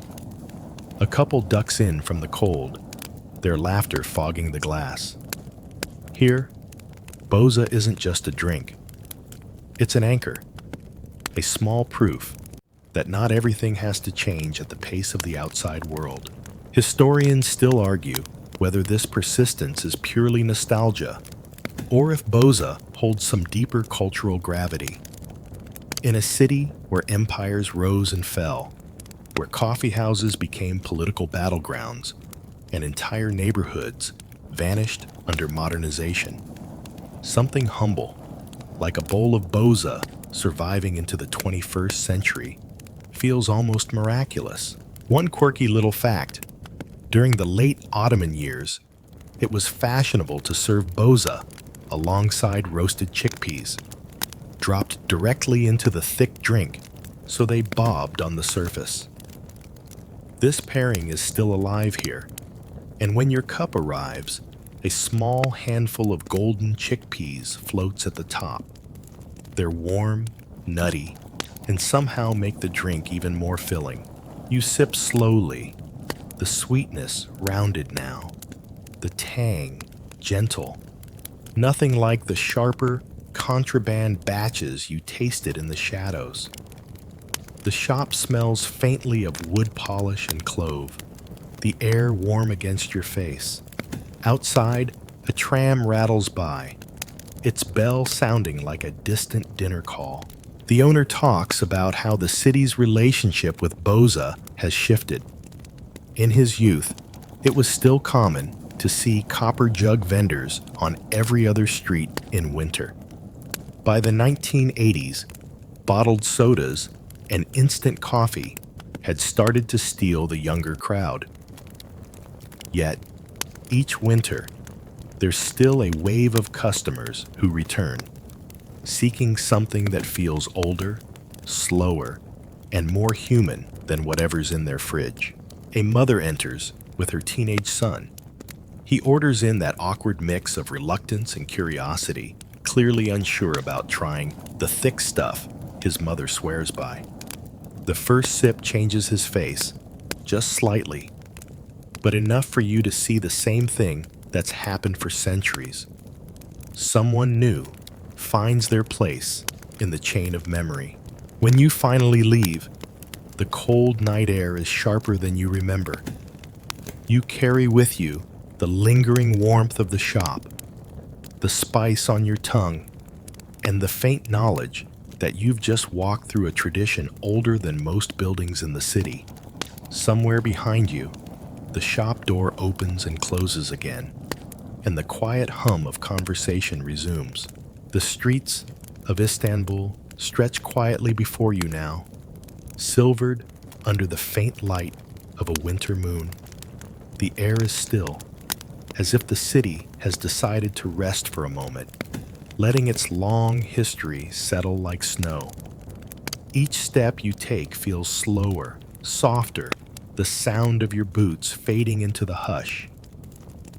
A couple ducks in from the cold, their laughter fogging the glass. Here, boza isn't just a drink. It's an anchor, a small proof that not everything has to change at the pace of the outside world. Historians still argue whether this persistence is purely nostalgia or if boza holds some deeper cultural gravity. In a city where empires rose and fell, where coffee houses became political battlegrounds, and entire neighborhoods vanished under modernization, something humble, like a bowl of boza surviving into the 21st century, feels almost miraculous. One quirky little fact: during the late Ottoman years, it was fashionable to serve boza alongside roasted chickpeas, dropped directly into the thick drink so they bobbed on the surface. This pairing is still alive here, and when your cup arrives, a small handful of golden chickpeas floats at the top. They're warm, nutty, and somehow make the drink even more filling. You sip slowly, the sweetness rounded now, the tang gentle. Nothing like the sharper, contraband batches you tasted in the shadows. The shop smells faintly of wood polish and clove, the air warm against your face. Outside, a tram rattles by, its bell sounding like a distant dinner call. The owner talks about how the city's relationship with Boza has shifted. In his youth, it was still common to see copper jug vendors on every other street in winter. By the 1980s, bottled sodas and instant coffee had started to steal the younger crowd. Yet, each winter, there's still a wave of customers who return, seeking something that feels older, slower, and more human than whatever's in their fridge. A mother enters with her teenage son. He orders in that awkward mix of reluctance and curiosity, clearly unsure about trying the thick stuff his mother swears by. The first sip changes his face, just slightly, but enough for you to see the same thing that's happened for centuries. Someone new finds their place in the chain of memory. When you finally leave, the cold night air is sharper than you remember. You carry with you the lingering warmth of the shop, the spice on your tongue, and the faint knowledge that you've just walked through a tradition older than most buildings in the city. Somewhere behind you, the shop door opens and closes again, and the quiet hum of conversation resumes. The streets of Istanbul stretch quietly before you now, silvered under the faint light of a winter moon. The air is still, as if the city has decided to rest for a moment, letting its long history settle like snow. Each step you take feels slower, softer, the sound of your boots fading into the hush.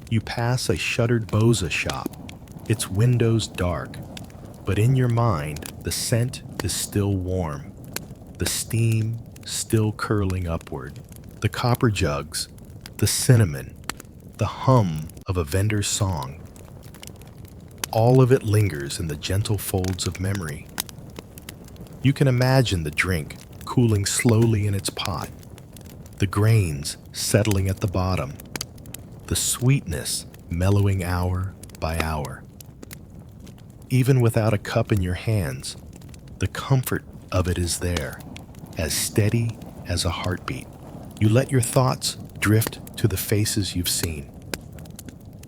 You pass a shuttered Boza shop, its windows dark, but in your mind, the scent is still warm, the steam still curling upward. The copper jugs, the cinnamon, the hum of a vendor's song. All of it lingers in the gentle folds of memory. You can imagine the drink cooling slowly in its pot, the grains settling at the bottom, the sweetness mellowing hour by hour. Even without a cup in your hands, the comfort of it is there, as steady as a heartbeat. You let your thoughts drift to the faces you've seen.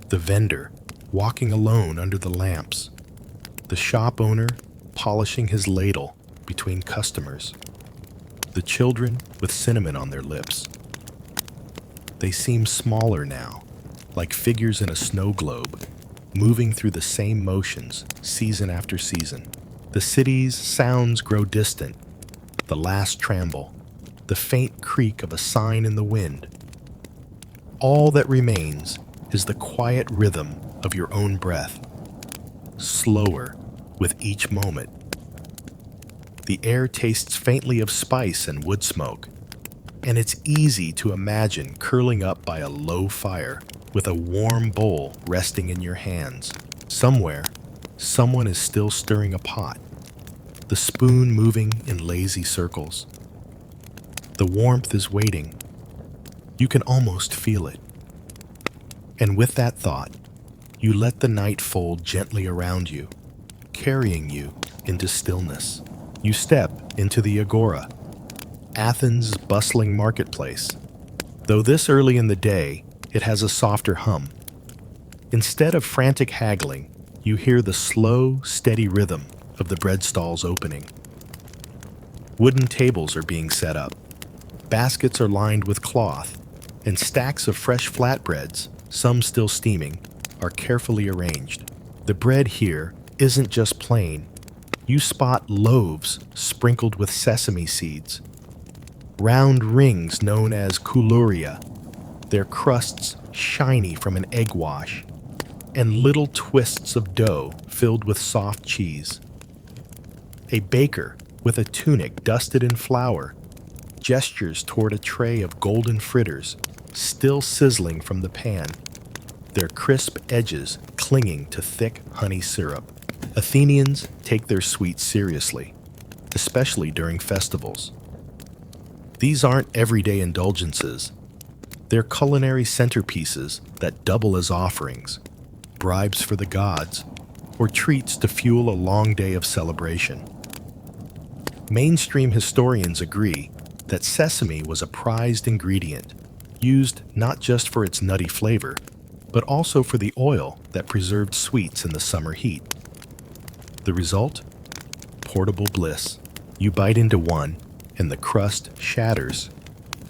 The vendor walking alone under the lamps, the shop owner polishing his ladle between customers, the children with cinnamon on their lips. They seem smaller now, like figures in a snow globe, moving through the same motions season after season. The city's sounds grow distant, the last tramble, the faint creak of a sign in the wind. All that remains is the quiet rhythm of your own breath, slower with each moment. The air tastes faintly of spice and wood smoke, and it's easy to imagine curling up by a low fire with a warm bowl resting in your hands. Somewhere, someone is still stirring a pot, the spoon moving in lazy circles. The warmth is waiting. You can almost feel it. And with that thought, you let the night fold gently around you, carrying you into stillness. You step into the Agora, Athens' bustling marketplace. Though this early in the day, it has a softer hum. Instead of frantic haggling, you hear the slow, steady rhythm of the bread stalls opening. Wooden tables are being set up. Baskets are lined with cloth, and stacks of fresh flatbreads, some still steaming, are carefully arranged. The bread here isn't just plain. You spot loaves sprinkled with sesame seeds, round rings known as koulouria, their crusts shiny from an egg wash, and little twists of dough filled with soft cheese. A baker with a tunic dusted in flour gestures toward a tray of golden fritters, still sizzling from the pan, their crisp edges clinging to thick honey syrup. Athenians take their sweets seriously, especially during festivals. These aren't everyday indulgences. They're culinary centerpieces that double as offerings, bribes for the gods, or treats to fuel a long day of celebration. Mainstream historians agree that sesame was a prized ingredient, used not just for its nutty flavor, but also for the oil that preserved sweets in the summer heat. The result? Portable bliss. You bite into one, and the crust shatters,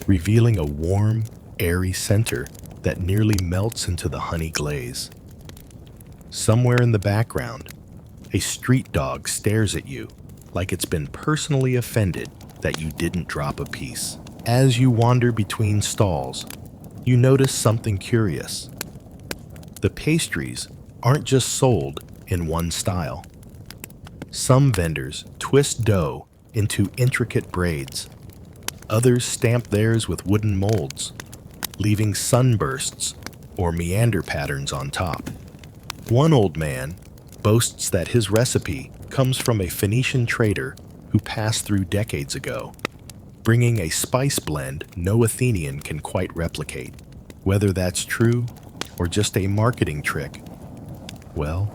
revealing a warm, airy center that nearly melts into the honey glaze. Somewhere in the background, a street dog stares at you like it's been personally offended that you didn't drop a piece. As you wander between stalls, you notice something curious. The pastries aren't just sold in one style. Some vendors twist dough into intricate braids. Others stamp theirs with wooden molds, leaving sunbursts or meander patterns on top. One old man boasts that his recipe comes from a Phoenician trader who passed through decades ago, bringing a spice blend no Athenian can quite replicate. Whether that's true or just a marketing trick, well,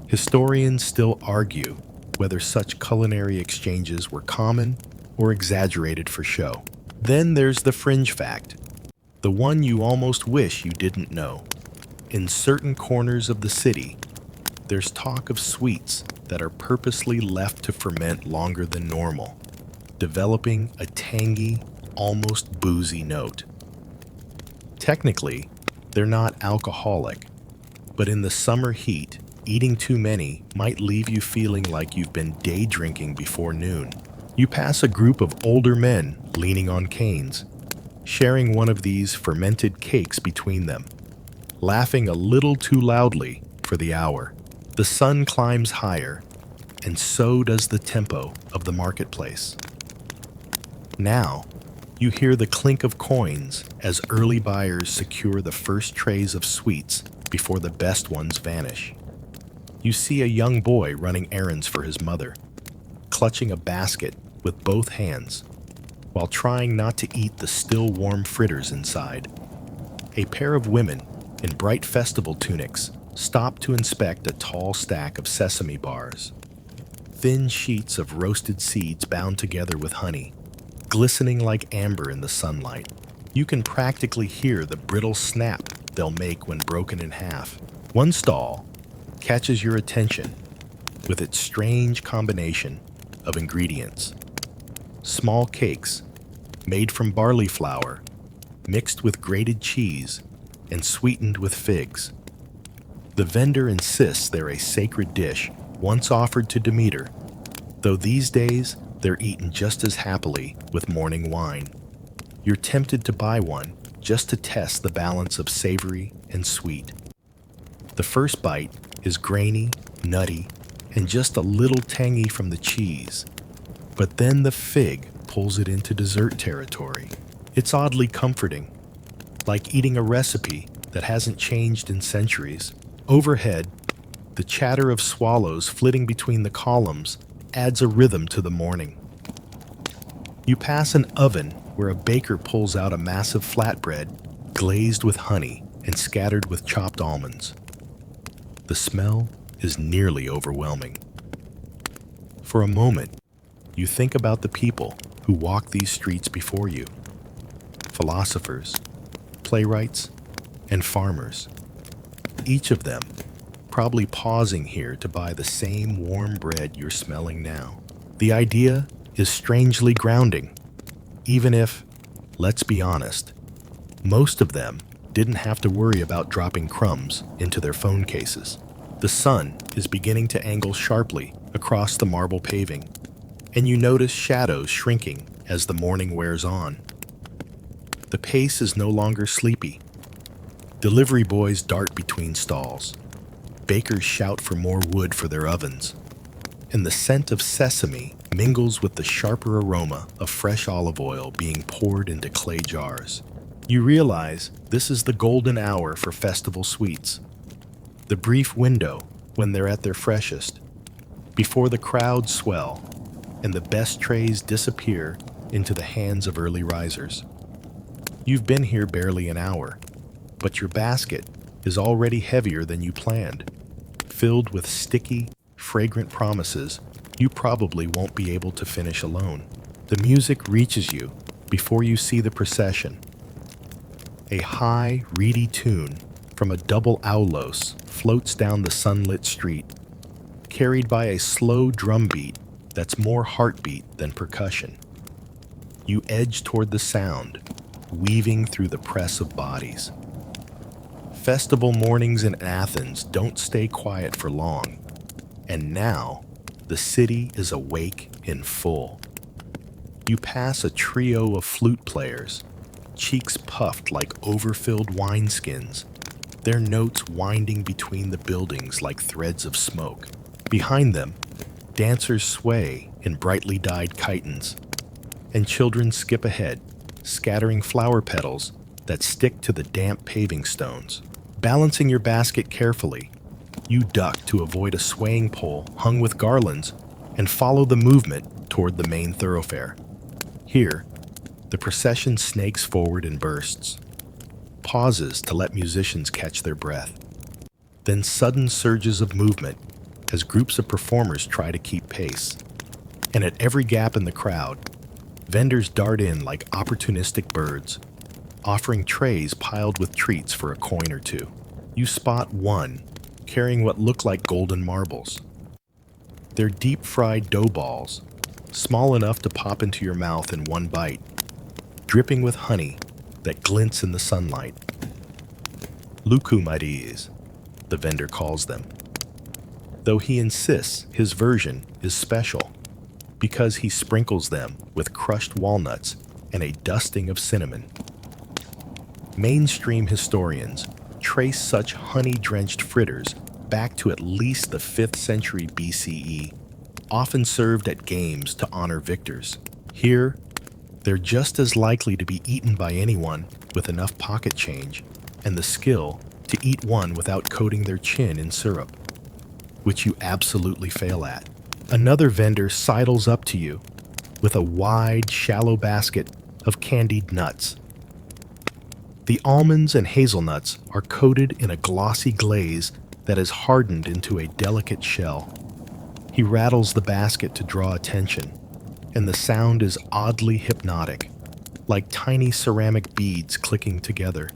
historians still argue whether such culinary exchanges were common or exaggerated for show. Then there's the fringe fact, the one you almost wish you didn't know. In certain corners of the city, there's talk of sweets that are purposely left to ferment longer than normal, developing a tangy, almost boozy note. Technically, they're not alcoholic, but in the summer heat, eating too many might leave you feeling like you've been day drinking before noon. You pass a group of older men leaning on canes, sharing one of these fermented cakes between them, laughing a little too loudly for the hour. The sun climbs higher, and so does the tempo of the marketplace. Now, you hear the clink of coins as early buyers secure the first trays of sweets before the best ones vanish. You see a young boy running errands for his mother, clutching a basket with both hands, while trying not to eat the still warm fritters inside. A pair of women in bright festival tunics stop to inspect a tall stack of sesame bars, thin sheets of roasted seeds bound together with honey, glistening like amber in the sunlight. You can practically hear the brittle snap they'll make when broken in half. One stall catches your attention with its strange combination of ingredients. Small cakes made from barley flour, mixed with grated cheese and sweetened with figs. The vendor insists they're a sacred dish once offered to Demeter, though these days they're eaten just as happily with morning wine. You're tempted to buy one just to test the balance of savory and sweet. The first bite is grainy, nutty, and just a little tangy from the cheese. But then the fig pulls it into dessert territory. It's oddly comforting, like eating a recipe that hasn't changed in centuries. Overhead, the chatter of swallows flitting between the columns adds a rhythm to the morning. You pass an oven where a baker pulls out a massive flatbread glazed with honey and scattered with chopped almonds. The smell is nearly overwhelming. For a moment, you think about the people who walk these streets before you. Philosophers, playwrights, and farmers. Each of them probably pausing here to buy the same warm bread you're smelling now. The idea is strangely grounding, even if, let's be honest, most of them didn't have to worry about dropping crumbs into their phone cases. The sun is beginning to angle sharply across the marble paving, and you notice shadows shrinking as the morning wears on. The pace is no longer sleepy. Delivery boys dart between stalls. Bakers shout for more wood for their ovens, and the scent of sesame mingles with the sharper aroma of fresh olive oil being poured into clay jars. You realize this is the golden hour for festival sweets, the brief window when they're at their freshest, before the crowds swell and the best trays disappear into the hands of early risers. You've been here barely an hour, but your basket is already heavier than you planned. filled with sticky, fragrant promises you probably won't be able to finish alone. The music reaches you before you see the procession. A high, reedy tune from a double aulos floats down the sunlit street, carried by a slow drum beat that's more heartbeat than percussion. You edge toward the sound, weaving through the press of bodies. Festival mornings in Athens don't stay quiet for long, and now the city is awake in full. You pass a trio of flute players, cheeks puffed like overfilled wineskins, their notes winding between the buildings like threads of smoke. Behind them, dancers sway in brightly dyed chitons, and children skip ahead, scattering flower petals that stick to the damp paving stones. Balancing your basket carefully, you duck to avoid a swaying pole hung with garlands and follow the movement toward the main thoroughfare. Here, the procession snakes forward in bursts, pauses to let musicians catch their breath, then sudden surges of movement as groups of performers try to keep pace. And at every gap in the crowd, vendors dart in like opportunistic birds, offering trays piled with treats for a coin or two. You spot one carrying what look like golden marbles. They're deep-fried dough balls, small enough to pop into your mouth in one bite, dripping with honey that glints in the sunlight. Lukumaris, the vendor calls them, though he insists his version is special because he sprinkles them with crushed walnuts and a dusting of cinnamon. Mainstream historians trace such honey-drenched fritters back to at least the 5th century BCE, often served at games to honor victors. Here, they're just as likely to be eaten by anyone with enough pocket change and the skill to eat one without coating their chin in syrup, which you absolutely fail at. Another vendor sidles up to you with a wide, shallow basket of candied nuts. The almonds and hazelnuts are coated in a glossy glaze that is hardened into a delicate shell. He rattles the basket to draw attention, and the sound is oddly hypnotic, like tiny ceramic beads clicking together.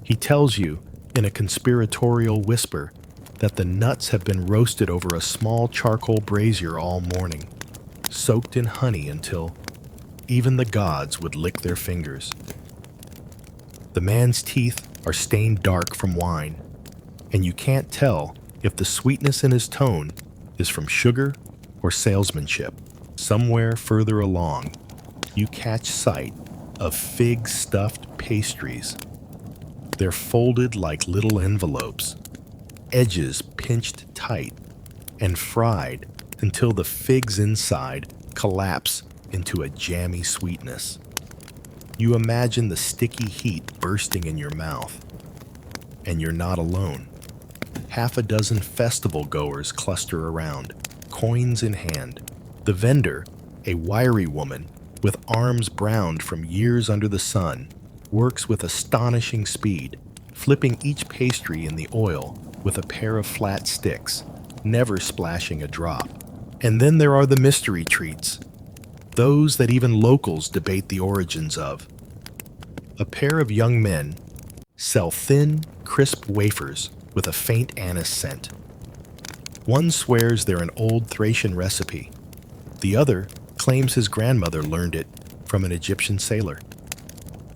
He tells you, in a conspiratorial whisper, that the nuts have been roasted over a small charcoal brazier all morning, soaked in honey until even the gods would lick their fingers. The man's teeth are stained dark from wine, and you can't tell if the sweetness in his tone is from sugar or salesmanship. Somewhere further along, you catch sight of fig-stuffed pastries. They're folded like little envelopes, edges pinched tight, and fried until the figs inside collapse into a jammy sweetness. You imagine the sticky heat bursting in your mouth. And you're not alone. Half a dozen festival goers cluster around, coins in hand. The vendor, a wiry woman with arms browned from years under the sun, works with astonishing speed, flipping each pastry in the oil with a pair of flat sticks, never splashing a drop. And then there are the mystery treats, those that even locals debate the origins of. A pair of young men sell thin, crisp wafers with a faint anise scent. One swears they're an old Thracian recipe. The other claims his grandmother learned it from an Egyptian sailor.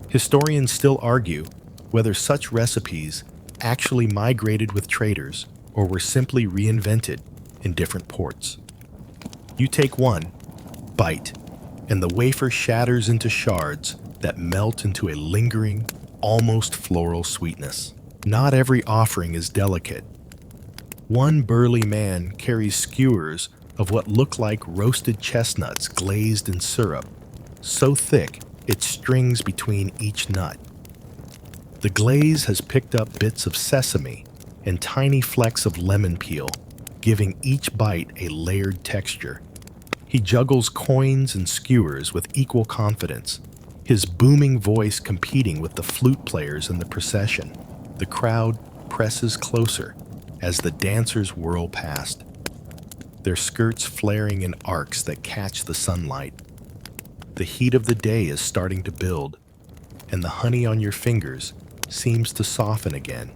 Historians still argue whether such recipes actually migrated with traders or were simply reinvented in different ports. You take one bite, and the wafer shatters into shards that melt into a lingering, almost floral sweetness. Not every offering is delicate. One burly man carries skewers of what look like roasted chestnuts glazed in syrup, so thick it strings between each nut. The glaze has picked up bits of sesame and tiny flecks of lemon peel, giving each bite a layered texture. He juggles coins and skewers with equal confidence, his booming voice competing with the flute players in the procession. The crowd presses closer as the dancers whirl past, their skirts flaring in arcs that catch the sunlight. The heat of the day is starting to build, and the honey on your fingers seems to soften again,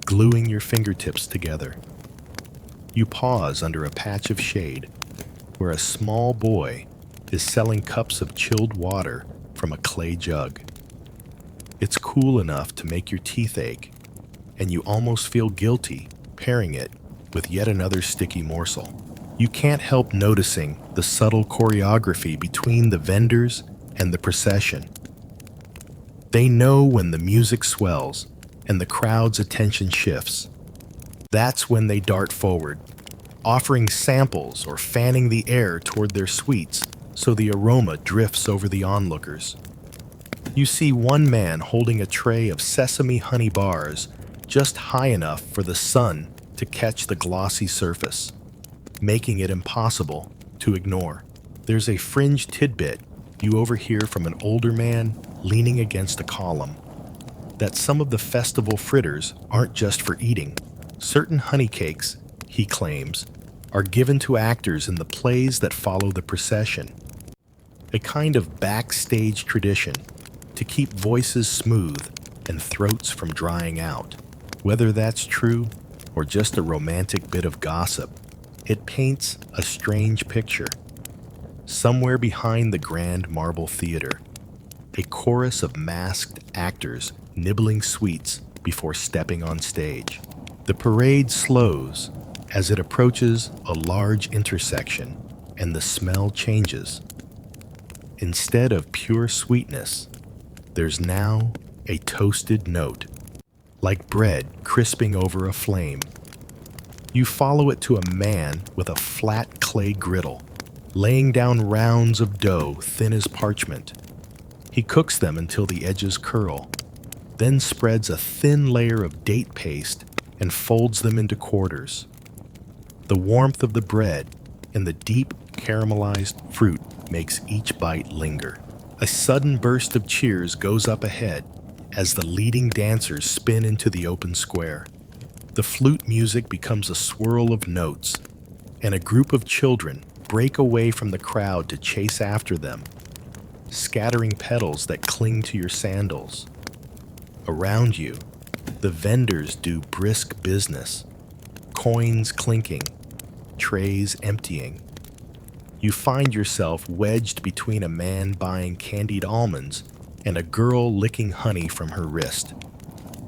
gluing your fingertips together. You pause under a patch of shade where a small boy is selling cups of chilled water from a clay jug. It's cool enough to make your teeth ache, and you almost feel guilty pairing it with yet another sticky morsel. You can't help noticing the subtle choreography between the vendors and the procession. They know when the music swells and the crowd's attention shifts. That's when they dart forward, offering samples or fanning the air toward their sweets so the aroma drifts over the onlookers. You see one man holding a tray of sesame honey bars just high enough for the sun to catch the glossy surface, making it impossible to ignore. There's a fringe tidbit you overhear from an older man leaning against a column, that some of the festival fritters aren't just for eating. Certain honey cakes, he claims, are given to actors in the plays that follow the procession, a kind of backstage tradition to keep voices smooth and throats from drying out. Whether that's true or just a romantic bit of gossip, it paints a strange picture. Somewhere behind the grand marble theater, a chorus of masked actors nibbling sweets before stepping on stage. The parade slows as it approaches a large intersection, and the smell changes. Instead of pure sweetness, there's now a toasted note, like bread crisping over a flame. You follow it to a man with a flat clay griddle, laying down rounds of dough thin as parchment. He cooks them until the edges curl, then spreads a thin layer of date paste and folds them into quarters. The warmth of the bread and the deep caramelized fruit makes each bite linger. A sudden burst of cheers goes up ahead as the leading dancers spin into the open square. The flute music becomes a swirl of notes, and a group of children break away from the crowd to chase after them, scattering petals that cling to your sandals. Around you, the vendors do brisk business, coins clinking, trays emptying. You find yourself wedged between a man buying candied almonds and a girl licking honey from her wrist.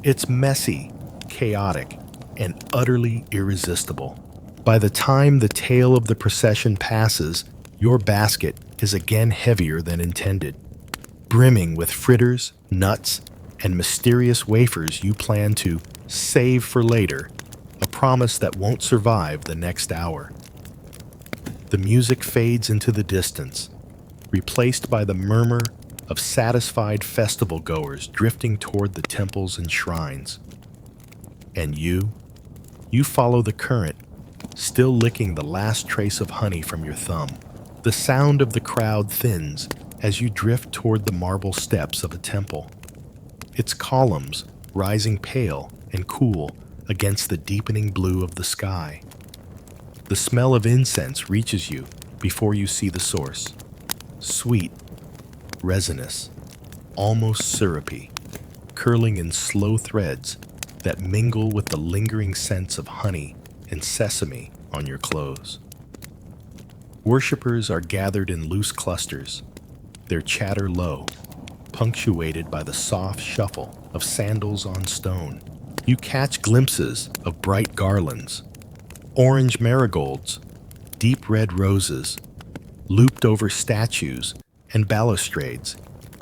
It's messy, chaotic, and utterly irresistible. By the time the tail of the procession passes, your basket is again heavier than intended, brimming with fritters, nuts, and mysterious wafers you plan to save for later, a promise that won't survive the next hour. The music fades into the distance, replaced by the murmur of satisfied festival goers drifting toward the temples and shrines. And you follow the current, still licking the last trace of honey from your thumb. The sound of the crowd thins as you drift toward the marble steps of a temple, its columns rising pale and cool against the deepening blue of the sky. The smell of incense reaches you before you see the source. Sweet, resinous, almost syrupy, curling in slow threads that mingle with the lingering scents of honey and sesame on your clothes. Worshippers are gathered in loose clusters, their chatter low, punctuated by the soft shuffle of sandals on stone. You catch glimpses of bright garlands, orange marigolds, deep red roses, looped over statues and balustrades,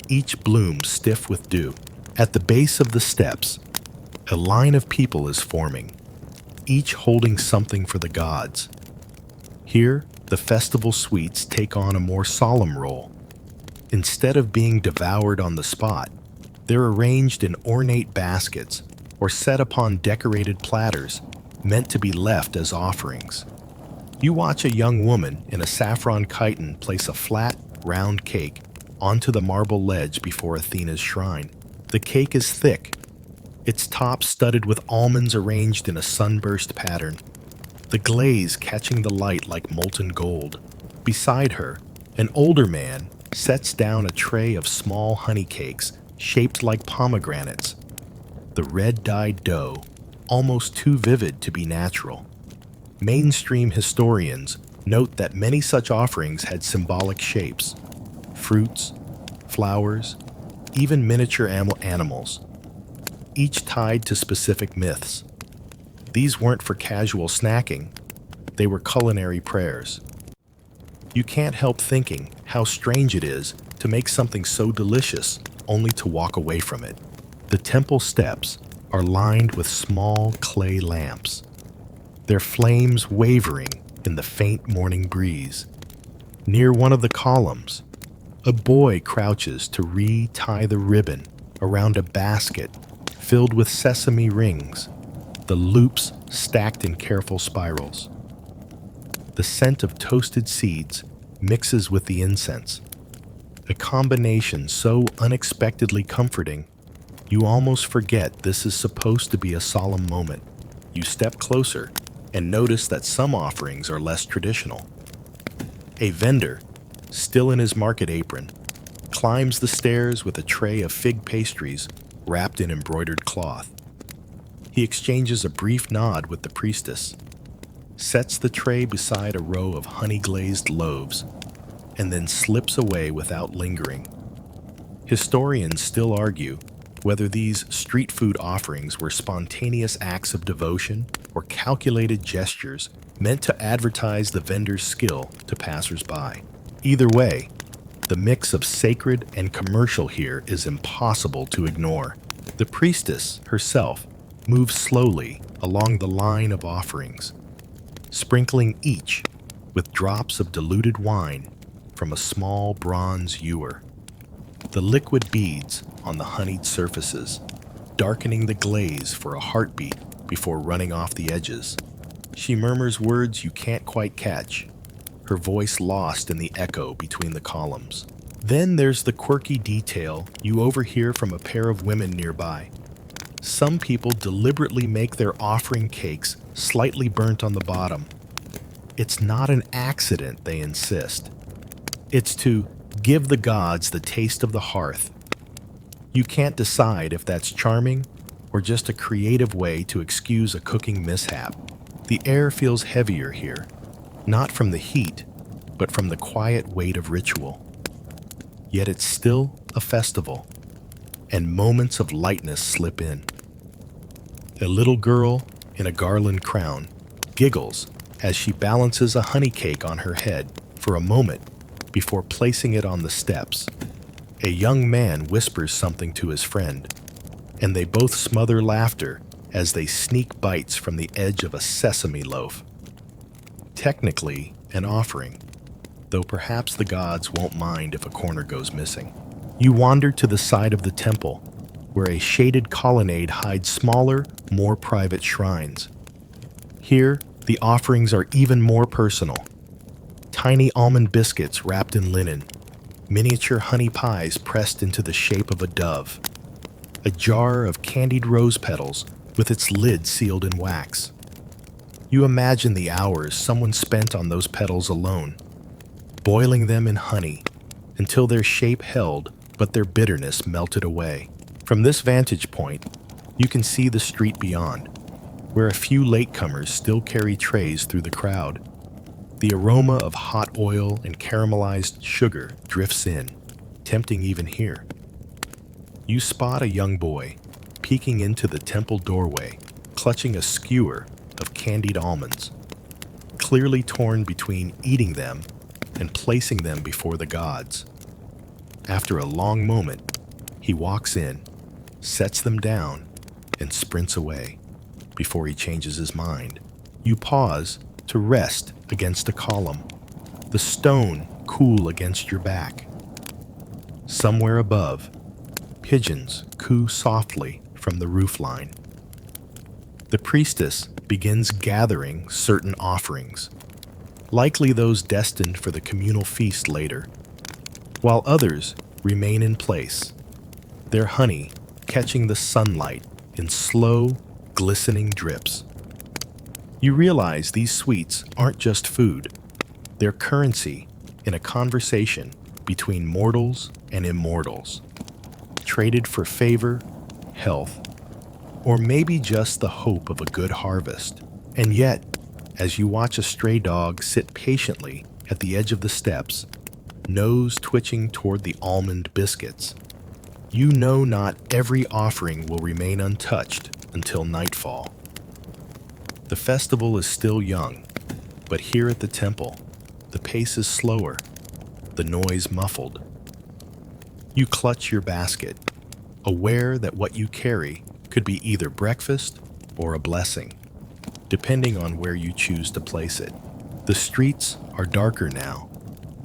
each bloom stiff with dew. At the base of the steps, a line of people is forming, each holding something for the gods. Here, the festival sweets take on a more solemn role. Instead of being devoured on the spot, they're arranged in ornate baskets or set upon decorated platters meant to be left as offerings. You watch a young woman in a saffron chiton place a flat, round cake onto the marble ledge before Athena's shrine. The cake is thick, its top studded with almonds arranged in a sunburst pattern, the glaze catching the light like molten gold. Beside her, an older man sets down a tray of small honey cakes shaped like pomegranates, the red-dyed dough almost too vivid to be natural. Mainstream historians note that many such offerings had symbolic shapes: fruits, flowers, even miniature animals, each tied to specific myths. These weren't for casual snacking, they were culinary prayers. You can't help thinking how strange it is to make something so delicious only to walk away from it. The temple steps are lined with small clay lamps, their flames wavering in the faint morning breeze. Near one of the columns, a boy crouches to re-tie the ribbon around a basket filled with sesame rings, the loops stacked in careful spirals. The scent of toasted seeds mixes with the incense, a combination so unexpectedly comforting, you almost forget this is supposed to be a solemn moment. You step closer and notice that some offerings are less traditional. A vendor, still in his market apron, climbs the stairs with a tray of fig pastries wrapped in embroidered cloth. He exchanges a brief nod with the priestess, sets the tray beside a row of honey-glazed loaves, and then slips away without lingering. Historians still argue whether these street food offerings were spontaneous acts of devotion or calculated gestures meant to advertise the vendor's skill to passers-by. Either way, the mix of sacred and commercial here is impossible to ignore. The priestess herself moves slowly along the line of offerings, sprinkling each with drops of diluted wine from a small bronze ewer. The liquid beads on the honeyed surfaces, darkening the glaze for a heartbeat before running off the edges. She murmurs words you can't quite catch, her voice lost in the echo between the columns. Then there's the quirky detail you overhear from a pair of women nearby. Some people deliberately make their offering cakes slightly burnt on the bottom. It's not an accident, they insist. It's to give the gods the taste of the hearth. You can't decide if that's charming or just a creative way to excuse a cooking mishap. The air feels heavier here, not from the heat, but from the quiet weight of ritual. Yet it's still a festival, and moments of lightness slip in. A little girl in a garland crown giggles as she balances a honey cake on her head for a moment before placing it on the steps. A young man whispers something to his friend, and they both smother laughter as they sneak bites from the edge of a sesame loaf. Technically an offering, though perhaps the gods won't mind if a corner goes missing. You wander to the side of the temple, where a shaded colonnade hides smaller, more private shrines. Here, the offerings are even more personal. Tiny almond biscuits wrapped in linen, miniature honey pies pressed into the shape of a dove, a jar of candied rose petals with its lid sealed in wax. You imagine the hours someone spent on those petals alone, boiling them in honey until their shape held but their bitterness melted away. From this vantage point, you can see the street beyond, where a few latecomers still carry trays through the crowd. The aroma of hot oil and caramelized sugar drifts in, tempting even here. You spot a young boy peeking into the temple doorway, clutching a skewer of candied almonds, clearly torn between eating them and placing them before the gods. After a long moment, he walks in, sets them down, and sprints away before he changes his mind. You pause to rest against a column, the stone cool against your back. Somewhere above, pigeons coo softly from the roofline. The priestess begins gathering certain offerings, likely those destined for the communal feast later, while others remain in place, their honey catching the sunlight in slow, glistening drips. You realize these sweets aren't just food, they're currency in a conversation between mortals and immortals, traded for favor, health, or maybe just the hope of a good harvest. And yet, as you watch a stray dog sit patiently at the edge of the steps, nose twitching toward the almond biscuits, you know not every offering will remain untouched until nightfall. The festival is still young, but here at the temple, the pace is slower, the noise muffled. You clutch your basket, aware that what you carry could be either breakfast or a blessing, depending on where you choose to place it. The streets are darker now,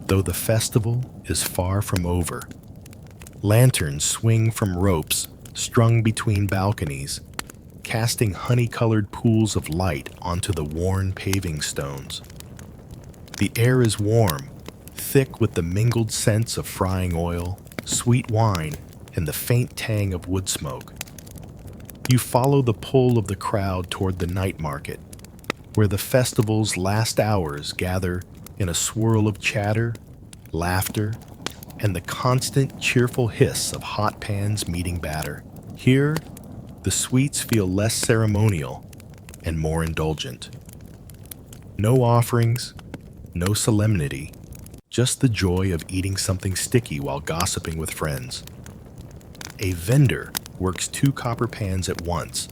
though the festival is far from over. Lanterns swing from ropes strung between balconies, casting honey-colored pools of light onto the worn paving stones. The air is warm, thick with the mingled scents of frying oil, sweet wine, and the faint tang of wood smoke. You follow the pull of the crowd toward the night market, where the festival's last hours gather in a swirl of chatter, laughter, and the constant cheerful hiss of hot pans meeting batter. Here, the sweets feel less ceremonial and more indulgent. No offerings, no solemnity, just the joy of eating something sticky while gossiping with friends. A vendor works 2 copper pans at once,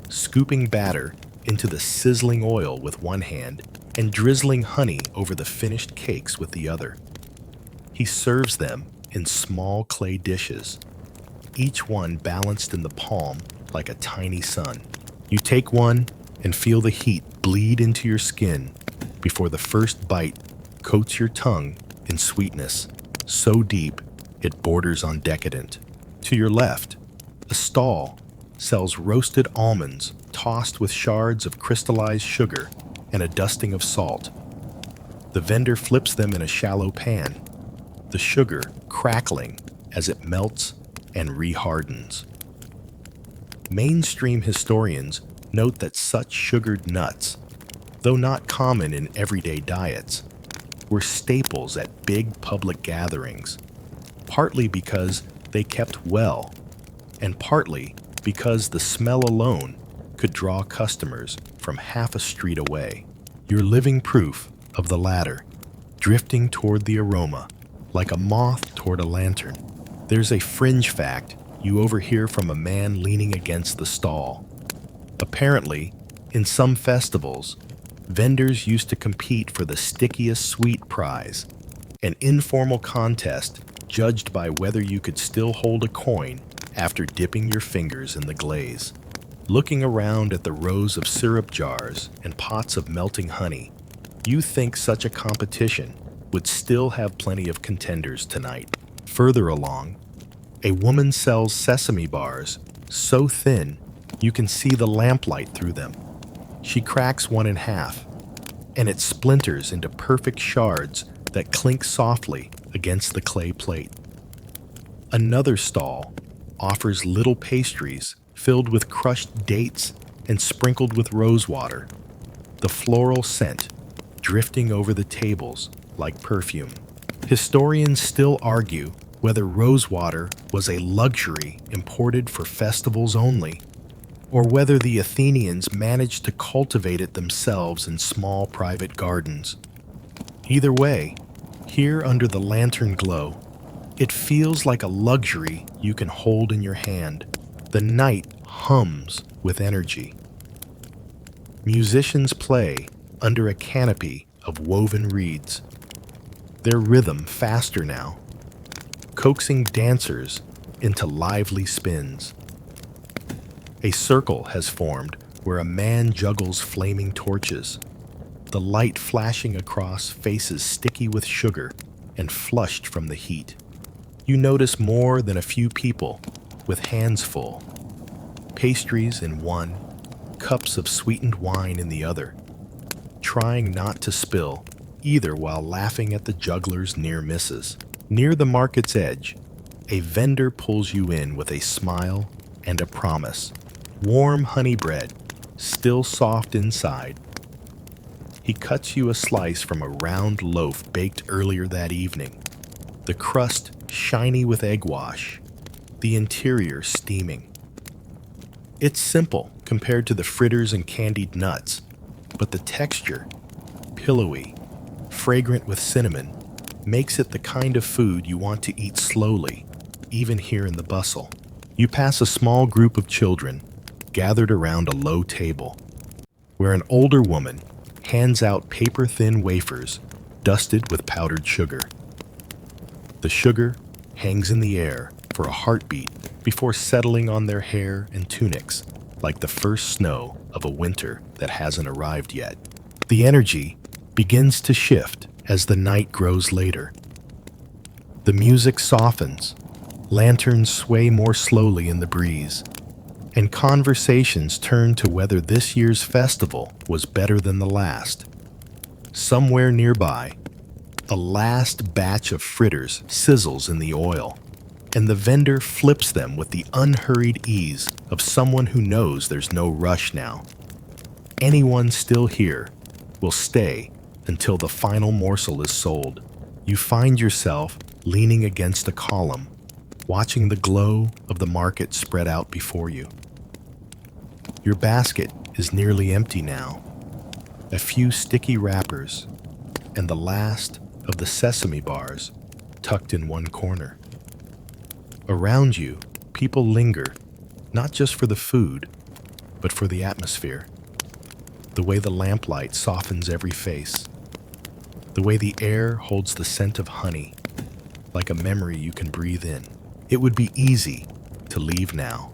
scooping batter into the sizzling oil with one hand and drizzling honey over the finished cakes with the other. He serves them in small clay dishes, each one balanced in the palm like a tiny sun. You take one and feel the heat bleed into your skin before the first bite coats your tongue in sweetness, so deep it borders on decadent. To your left, a stall sells roasted almonds tossed with shards of crystallized sugar and a dusting of salt. The vendor flips them in a shallow pan, the sugar crackling as it melts and rehardens. Mainstream historians note that such sugared nuts, though not common in everyday diets, were staples at big public gatherings, partly because they kept well, and partly because the smell alone could draw customers from half a street away. You're living proof of the latter, drifting toward the aroma, like a moth toward a lantern. There's a fringe fact you overhear from a man leaning against the stall. Apparently, in some festivals, vendors used to compete for the stickiest sweet prize, an informal contest judged by whether you could still hold a coin after dipping your fingers in the glaze. Looking around at the rows of syrup jars and pots of melting honey, you think such a competition would still have plenty of contenders tonight. Further along, a woman sells sesame bars so thin you can see the lamplight through them. She cracks one in half, and it splinters into perfect shards that clink softly against the clay plate. Another stall offers little pastries filled with crushed dates and sprinkled with rosewater, the floral scent drifting over the tables like perfume. Historians still argue whether rosewater was a luxury imported for festivals only, or whether the Athenians managed to cultivate it themselves in small private gardens. Either way, here under the lantern glow, it feels like a luxury you can hold in your hand. The night hums with energy. Musicians play under a canopy of woven reeds, their rhythm faster now, coaxing dancers into lively spins. A circle has formed where a man juggles flaming torches, the light flashing across faces sticky with sugar and flushed from the heat. You notice more than a few people with hands full, pastries in one, cups of sweetened wine in the other, trying not to spill either while laughing at the juggler's near misses. Near the market's edge, a vendor pulls you in with a smile and a promise. Warm honey bread, still soft inside. He cuts you a slice from a round loaf baked earlier that evening, the crust shiny with egg wash, the interior steaming. It's simple compared to the fritters and candied nuts, but the texture, pillowy, fragrant with cinnamon, makes it the kind of food you want to eat slowly, even here in the bustle. You pass a small group of children gathered around a low table, where an older woman hands out paper-thin wafers dusted with powdered sugar. The sugar hangs in the air for a heartbeat before settling on their hair and tunics like the first snow of a winter that hasn't arrived yet. The energy begins to shift as the night grows later. The music softens, lanterns sway more slowly in the breeze, and conversations turn to whether this year's festival was better than the last. Somewhere nearby, a last batch of fritters sizzles in the oil, and the vendor flips them with the unhurried ease of someone who knows there's no rush now. Anyone still here will stay until the final morsel is sold. You find yourself leaning against a column, watching the glow of the market spread out before you. Your basket is nearly empty now. A few sticky wrappers, and the last of the sesame bars tucked in one corner. Around you, people linger, not just for the food, but for the atmosphere. The way the lamplight softens every face. The way the air holds the scent of honey, like a memory you can breathe in. It would be easy to leave now,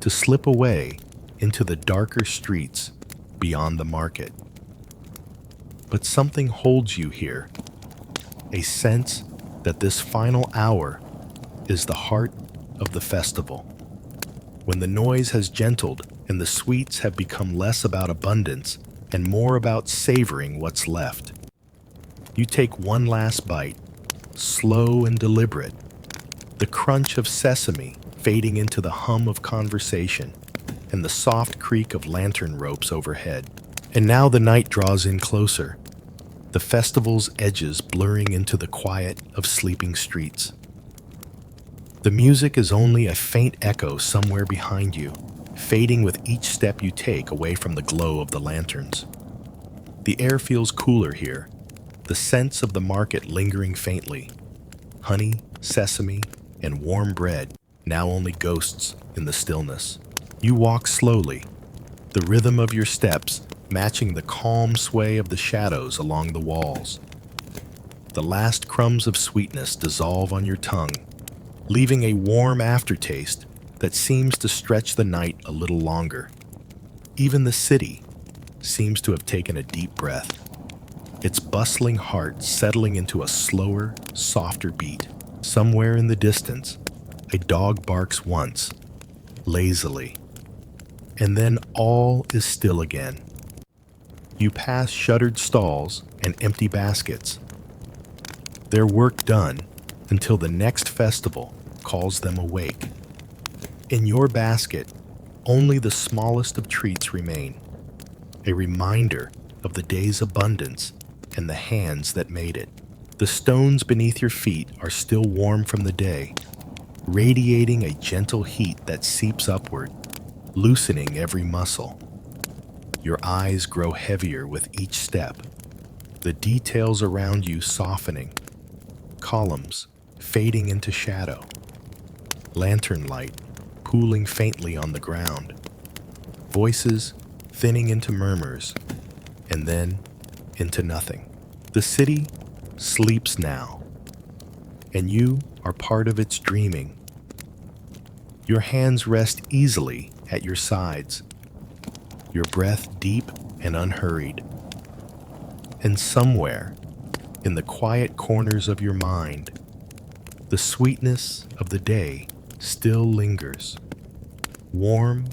to slip away into the darker streets beyond the market. But something holds you here, a sense that this final hour is the heart of the festival. When the noise has gentled and the sweets have become less about abundance and more about savoring what's left. You take one last bite, slow and deliberate, the crunch of sesame fading into the hum of conversation and the soft creak of lantern ropes overhead. And now the night draws in closer, the festival's edges blurring into the quiet of sleeping streets. The music is only a faint echo somewhere behind you, fading with each step you take away from the glow of the lanterns. The air feels cooler here, the scents of the market lingering faintly. Honey, sesame, and warm bread, now only ghosts in the stillness. You walk slowly, the rhythm of your steps matching the calm sway of the shadows along the walls. The last crumbs of sweetness dissolve on your tongue, leaving a warm aftertaste that seems to stretch the night a little longer. Even the city seems to have taken a deep breath, its bustling heart settling into a slower, softer beat. Somewhere in the distance, a dog barks once, lazily, and then all is still again. You pass shuttered stalls and empty baskets, their work done until the next festival calls them awake. In your basket, only the smallest of treats remain, a reminder of the day's abundance and the hands that made it. The stones beneath your feet are still warm from the day, radiating a gentle heat that seeps upward, loosening every muscle. Your eyes grow heavier with each step, the details around you softening, columns fading into shadow, lantern light pooling faintly on the ground, voices thinning into murmurs, and then into nothing. The city sleeps now, and you are part of its dreaming. Your hands rest easily at your sides, your breath deep and unhurried. And somewhere, in the quiet corners of your mind, the sweetness of the day still lingers, warm,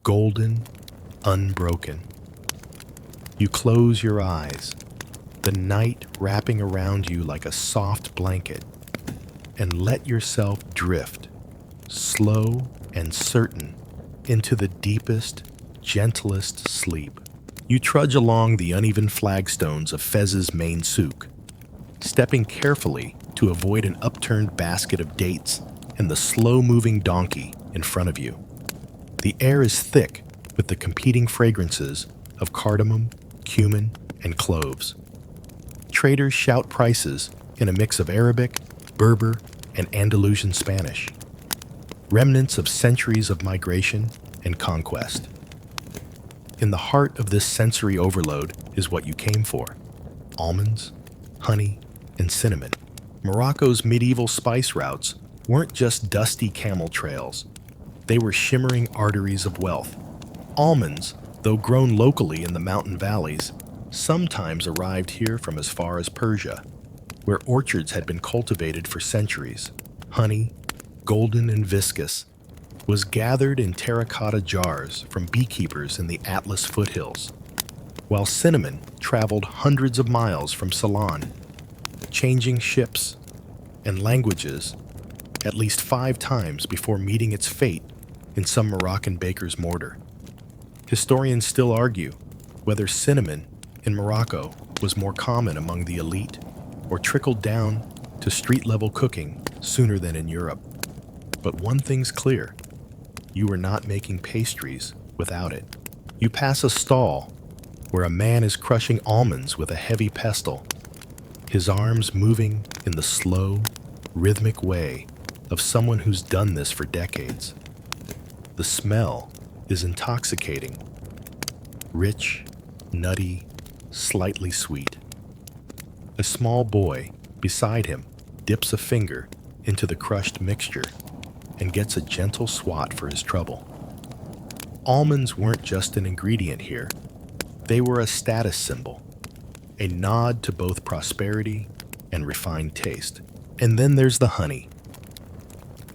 golden, unbroken. You close your eyes, the night wrapping around you like a soft blanket, and let yourself drift, slow and certain, into the deepest, gentlest sleep. You trudge along the uneven flagstones of Fez's main souk, stepping carefully to avoid an upturned basket of dates and the slow-moving donkey in front of you. The air is thick with the competing fragrances of cardamom, cumin, and cloves. Traders shout prices in a mix of Arabic, Berber, and Andalusian Spanish, remnants of centuries of migration and conquest. In the heart of this sensory overload is what you came for: almonds, honey, and cinnamon. Morocco's medieval spice routes weren't just dusty camel trails. They were shimmering arteries of wealth. Almonds, though grown locally in the mountain valleys, sometimes arrived here from as far as Persia, where orchards had been cultivated for centuries. Honey, golden and viscous, was gathered in terracotta jars from beekeepers in the Atlas foothills, while cinnamon traveled hundreds of miles from Ceylon, changing ships and languages at least 5 times before meeting its fate in some Moroccan baker's mortar. Historians still argue whether cinnamon in Morocco was more common among the elite or trickled down to street-level cooking sooner than in Europe. But one thing's clear: you are not making pastries without it. You pass a stall where a man is crushing almonds with a heavy pestle, his arms moving in the slow, rhythmic way of someone who's done this for decades. The smell is intoxicating, rich, nutty, slightly sweet. A small boy beside him dips a finger into the crushed mixture and gets a gentle swat for his trouble. Almonds weren't just an ingredient here. They were a status symbol, a nod to both prosperity and refined taste. And then there's the honey.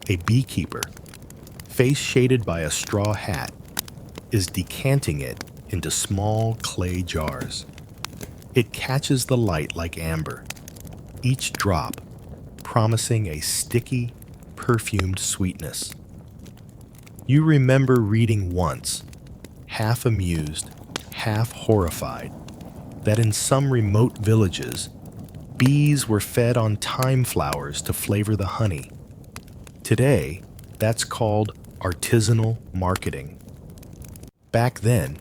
A beekeeper, face shaded by a straw hat, is decanting it into small clay jars. It catches the light like amber, each drop promising a sticky, perfumed sweetness. You remember reading once, half amused, half horrified, that in some remote villages, bees were fed on thyme flowers to flavor the honey. Today, that's called artisanal marketing. Back then,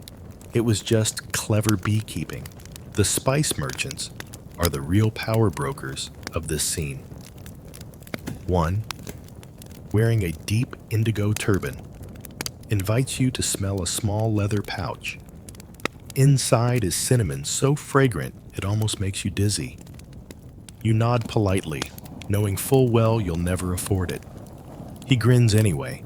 it was just clever beekeeping. The spice merchants are the real power brokers of this scene. One, wearing a deep indigo turban, invites you to smell a small leather pouch. Inside is cinnamon so fragrant it almost makes you dizzy. You nod politely, knowing full well you'll never afford it. He grins anyway,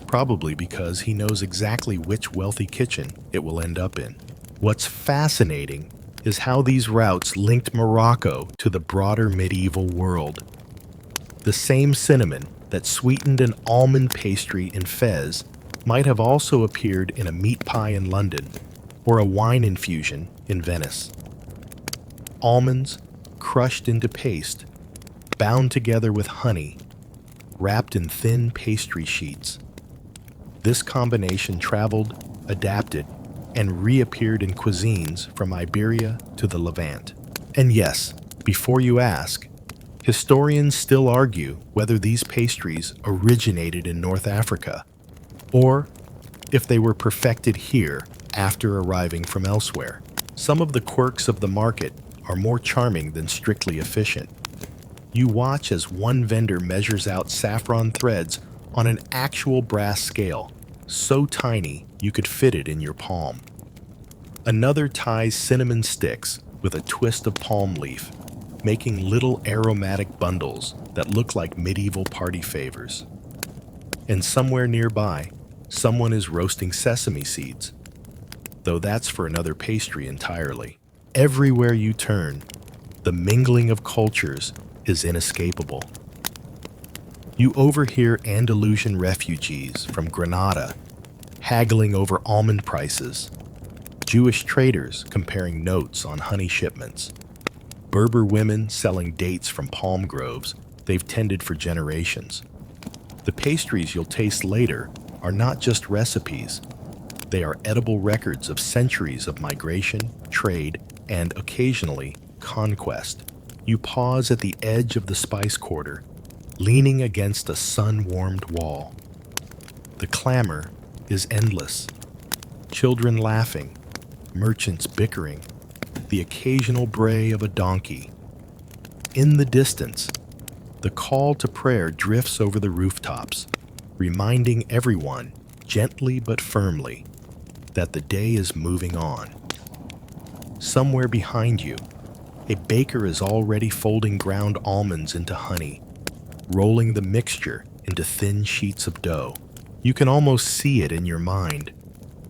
probably because he knows exactly which wealthy kitchen it will end up in. What's fascinating is how these routes linked Morocco to the broader medieval world. The same cinnamon that sweetened an almond pastry in Fez might have also appeared in a meat pie in London or a wine infusion in Venice. Almonds crushed into paste, bound together with honey, wrapped in thin pastry sheets. This combination traveled, adapted, and reappeared in cuisines from Iberia to the Levant. And yes, before you ask, historians still argue whether these pastries originated in North Africa or if they were perfected here after arriving from elsewhere. Some of the quirks of the market are more charming than strictly efficient. You watch as one vendor measures out saffron threads on an actual brass scale, so tiny you could fit it in your palm. Another ties cinnamon sticks with a twist of palm leaf, making little aromatic bundles that look like medieval party favors. And somewhere nearby, someone is roasting sesame seeds, though that's for another pastry entirely. Everywhere you turn, the mingling of cultures is inescapable. You overhear Andalusian refugees from Granada haggling over almond prices, Jewish traders comparing notes on honey shipments, Berber women selling dates from palm groves they've tended for generations. The pastries you'll taste later are not just recipes. They are edible records of centuries of migration, trade, and occasionally conquest. You pause at the edge of the spice quarter, leaning against a sun-warmed wall. The clamor is endless. Children laughing, merchants bickering, the occasional bray of a donkey. In the distance, the call to prayer drifts over the rooftops, reminding everyone, gently but firmly, that the day is moving on. Somewhere behind you, a baker is already folding ground almonds into honey, rolling the mixture into thin sheets of dough. You can almost see it in your mind,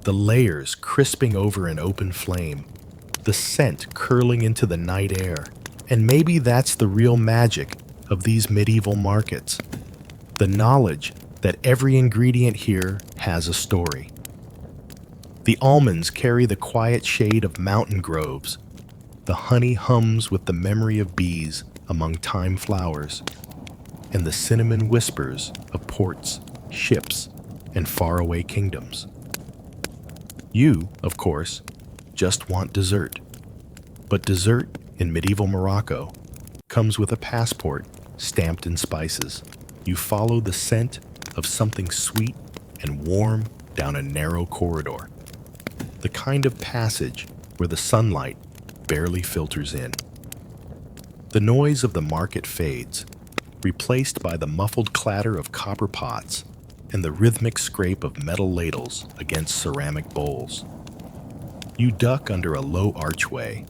the layers crisping over an open flame, the scent curling into the night air. And maybe that's the real magic of these medieval markets, the knowledge that every ingredient here has a story. The almonds carry the quiet shade of mountain groves. The honey hums with the memory of bees among thyme flowers, and the cinnamon whispers of ports, ships, and faraway kingdoms. You, of course, just want dessert. But dessert in medieval Morocco comes with a passport stamped in spices. You follow the scent of something sweet and warm down a narrow corridor, the kind of passage where the sunlight barely filters in. The noise of the market fades, replaced by the muffled clatter of copper pots and the rhythmic scrape of metal ladles against ceramic bowls. You duck under a low archway,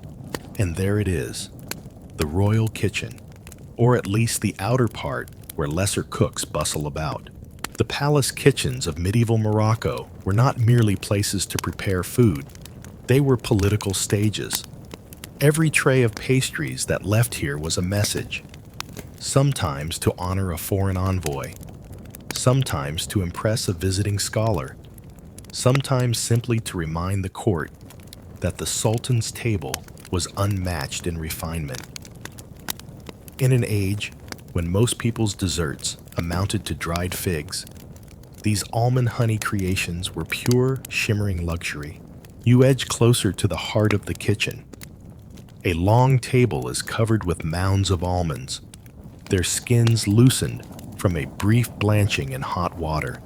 and there it is, the royal kitchen, or at least the outer part where lesser cooks bustle about. The palace kitchens of medieval Morocco were not merely places to prepare food, they were political stages. Every tray of pastries that left here was a message, sometimes to honor a foreign envoy, sometimes to impress a visiting scholar, sometimes simply to remind the court that the Sultan's table was unmatched in refinement. In an age when most people's desserts amounted to dried figs, these almond honey creations were pure, shimmering luxury. You edge closer to the heart of the kitchen. A long table is covered with mounds of almonds, their skins loosened from a brief blanching in hot water.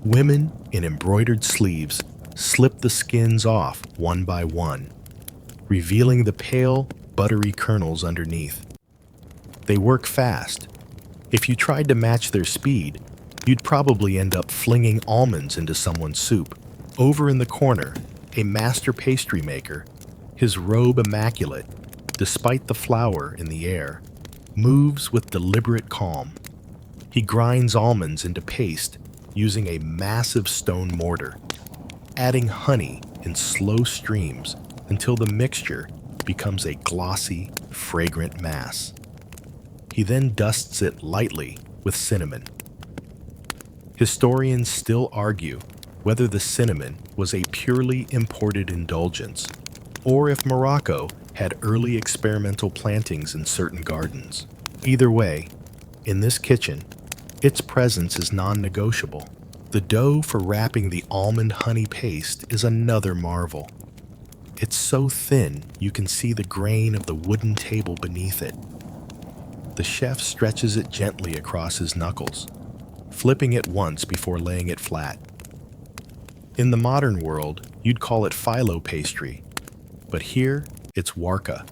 Women in embroidered sleeves slip the skins off one by one, revealing the pale, buttery kernels underneath. They work fast. If you tried to match their speed, you'd probably end up flinging almonds into someone's soup. Over in the corner, a master pastry maker, his robe immaculate, despite the flour in the air, moves with deliberate calm. He grinds almonds into paste using a massive stone mortar, adding honey in slow streams until the mixture becomes a glossy, fragrant mass. He then dusts it lightly with cinnamon. Historians still argue whether the cinnamon was a purely imported indulgence, or if Morocco had early experimental plantings in certain gardens. Either way, in this kitchen, its presence is non-negotiable. The dough for wrapping the almond honey paste is another marvel. It's so thin you can see the grain of the wooden table beneath it. The chef stretches it gently across his knuckles, flipping it once before laying it flat. In the modern world, you'd call it phyllo pastry, but here it's warka,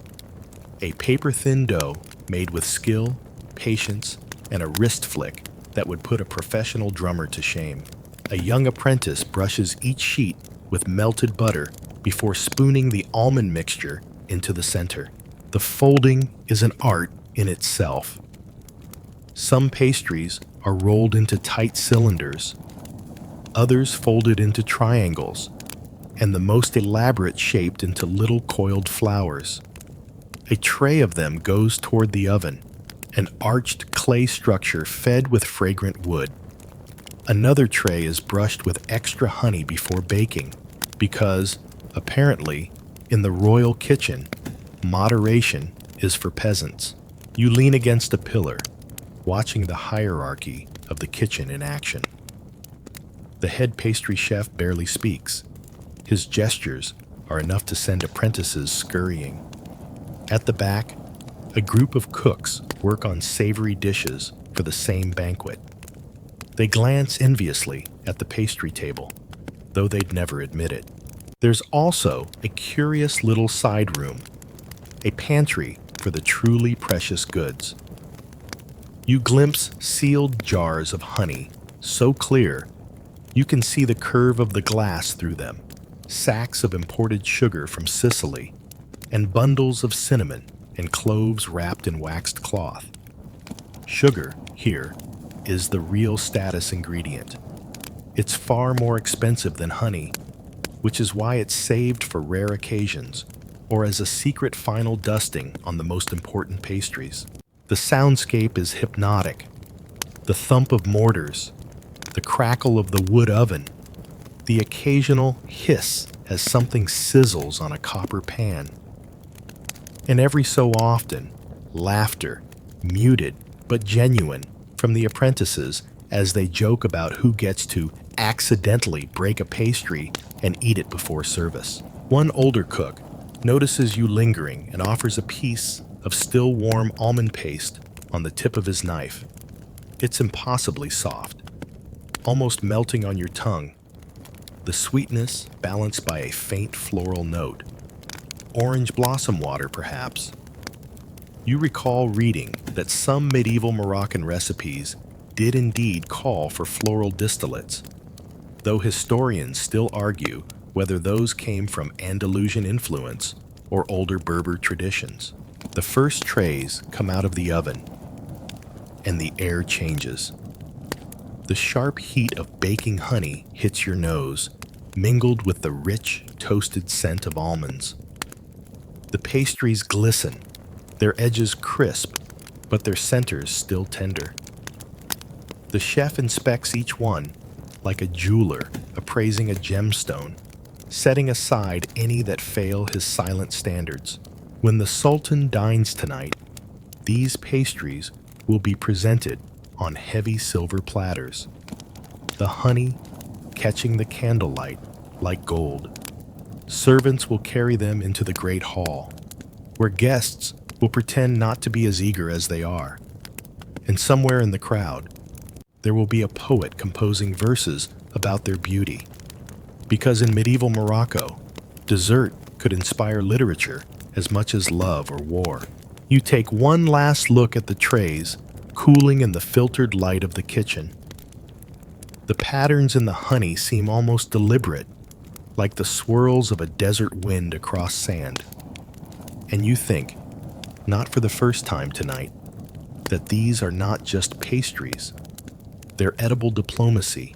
a paper-thin dough made with skill, patience, and a wrist flick that would put a professional drummer to shame. A young apprentice brushes each sheet with melted butter before spooning the almond mixture into the center. The folding is an art in itself. Some pastries are rolled into tight cylinders, others folded into triangles, and the most elaborate shaped into little coiled flowers. A tray of them goes toward the oven, an arched clay structure fed with fragrant wood. Another tray is brushed with extra honey before baking, because, apparently, in the royal kitchen, moderation is for peasants. You lean against a pillar, watching the hierarchy of the kitchen in action. The head pastry chef barely speaks. His gestures are enough to send apprentices scurrying. At the back, a group of cooks work on savory dishes for the same banquet. They glance enviously at the pastry table, though they'd never admit it. There's also a curious little side room, a pantry for the truly precious goods. You glimpse sealed jars of honey, so clear you can see the curve of the glass through them, sacks of imported sugar from Sicily, and bundles of cinnamon and cloves wrapped in waxed cloth. Sugar, here, is the real status ingredient. It's far more expensive than honey, which is why it's saved for rare occasions or as a secret final dusting on the most important pastries. The soundscape is hypnotic. The thump of mortars, the crackle of the wood oven, the occasional hiss as something sizzles on a copper pan. And every so often, laughter, muted but genuine, from the apprentices as they joke about who gets to accidentally break a pastry and eat it before service. One older cook notices you lingering and offers a piece of still warm almond paste on the tip of his knife. It's impossibly soft, almost melting on your tongue, the sweetness balanced by a faint floral note. Orange blossom water, perhaps. You recall reading that some medieval Moroccan recipes did indeed call for floral distillates, though historians still argue whether those came from Andalusian influence or older Berber traditions. The first trays come out of the oven, and the air changes. The sharp heat of baking honey hits your nose, mingled with the rich, toasted scent of almonds. The pastries glisten, their edges crisp, but their centers still tender. The chef inspects each one like a jeweler appraising a gemstone, setting aside any that fail his silent standards. When the Sultan dines tonight, these pastries will be presented on heavy silver platters, the honey catching the candlelight like gold. Servants will carry them into the great hall, where guests will pretend not to be as eager as they are. And somewhere in the crowd, there will be a poet composing verses about their beauty. Because in medieval Morocco, dessert could inspire literature as much as love or war. You take one last look at the trays, cooling in the filtered light of the kitchen. The patterns in the honey seem almost deliberate, like the swirls of a desert wind across sand. And you think, not for the first time tonight, that these are not just pastries. They're edible diplomacy,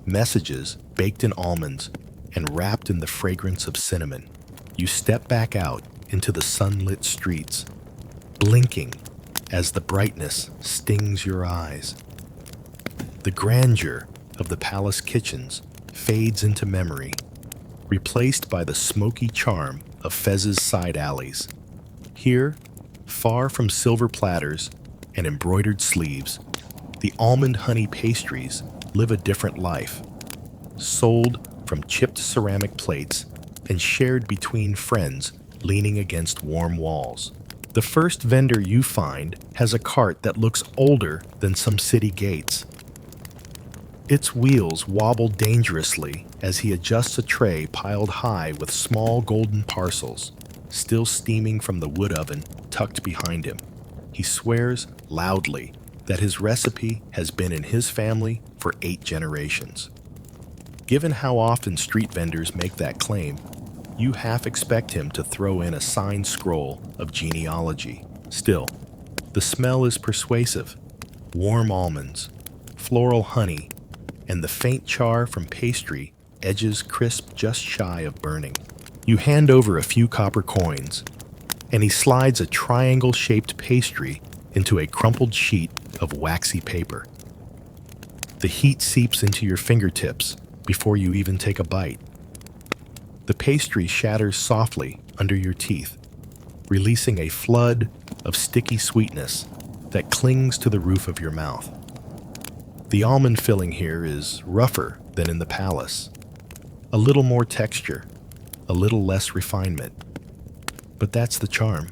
messages baked in almonds and wrapped in the fragrance of cinnamon. You step back out into the sunlit streets, blinking as the brightness stings your eyes. The grandeur of the palace kitchens fades into memory, replaced by the smoky charm of Fez's side alleys. Here, far from silver platters and embroidered sleeves, the almond honey pastries live a different life, sold from chipped ceramic plates and shared between friends leaning against warm walls. The first vendor you find has a cart that looks older than some city gates. Its wheels wobble dangerously as he adjusts a tray piled high with small golden parcels, still steaming from the wood oven tucked behind him. He swears loudly that his recipe has been in his family for 8 generations. Given how often street vendors make that claim, you half expect him to throw in a signed scroll of genealogy. Still, the smell is persuasive. Warm almonds, floral honey, and the faint char from pastry edges crisp just shy of burning. You hand over a few copper coins, and he slides a triangle-shaped pastry into a crumpled sheet of waxy paper. The heat seeps into your fingertips before you even take a bite. The pastry shatters softly under your teeth, releasing a flood of sticky sweetness that clings to the roof of your mouth. The almond filling here is rougher than in the palace. A little more texture, a little less refinement. But that's the charm.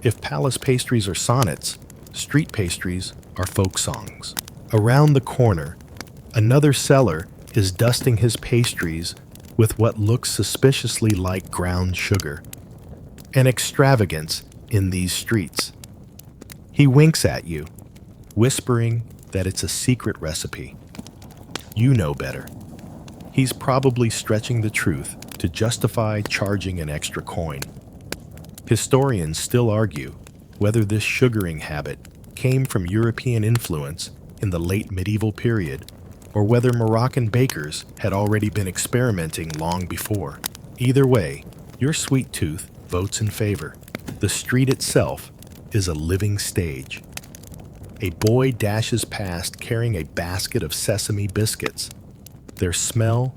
If palace pastries are sonnets, street pastries are folk songs. Around the corner, another seller is dusting his pastries with what looks suspiciously like ground sugar. An extravagance in these streets. He winks at you, whispering that it's a secret recipe. You know better. He's probably stretching the truth to justify charging an extra coin. Historians still argue whether this sugaring habit came from European influence in the late medieval period, or whether Moroccan bakers had already been experimenting long before. Either way, your sweet tooth votes in favor. The street itself is a living stage. A boy dashes past carrying a basket of sesame biscuits, their smell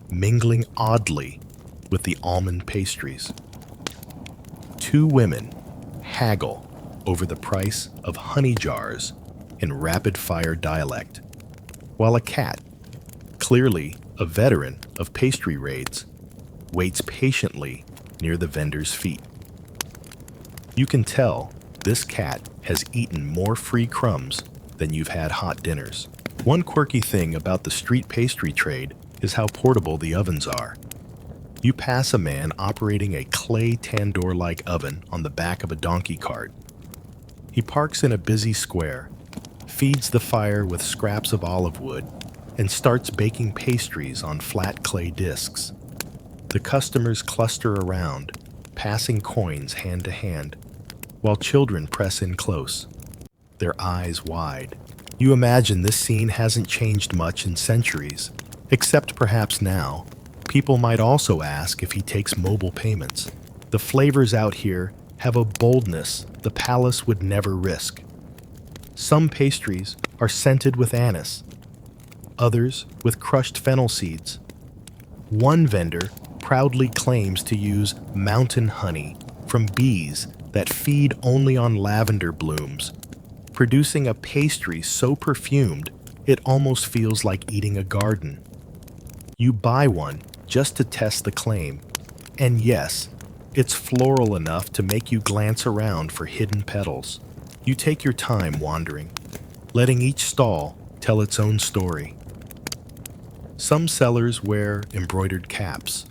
mingling oddly with the almond pastries. Two women haggle over the price of honey jars in rapid-fire dialect, while a cat, clearly a veteran of pastry raids, waits patiently near the vendor's feet. You can tell this cat has eaten more free crumbs than you've had hot dinners. One quirky thing about the street pastry trade is how portable the ovens are. You pass a man operating a clay tandoor-like oven on the back of a donkey cart. He parks in a busy square, feeds the fire with scraps of olive wood, and starts baking pastries on flat clay discs. The customers cluster around, passing coins hand to hand, while children press in close, their eyes wide. You imagine this scene hasn't changed much in centuries, except perhaps now, people might also ask if he takes mobile payments. The flavors out here have a boldness the palace would never risk. Some pastries are scented with anise, others with crushed fennel seeds. One vendor proudly claims to use mountain honey from bees that feed only on lavender blooms, producing a pastry so perfumed it almost feels like eating a garden. You buy one just to test the claim, and yes, it's floral enough to make you glance around for hidden petals. You take your time wandering, letting each stall tell its own story. Some sellers wear embroidered caps,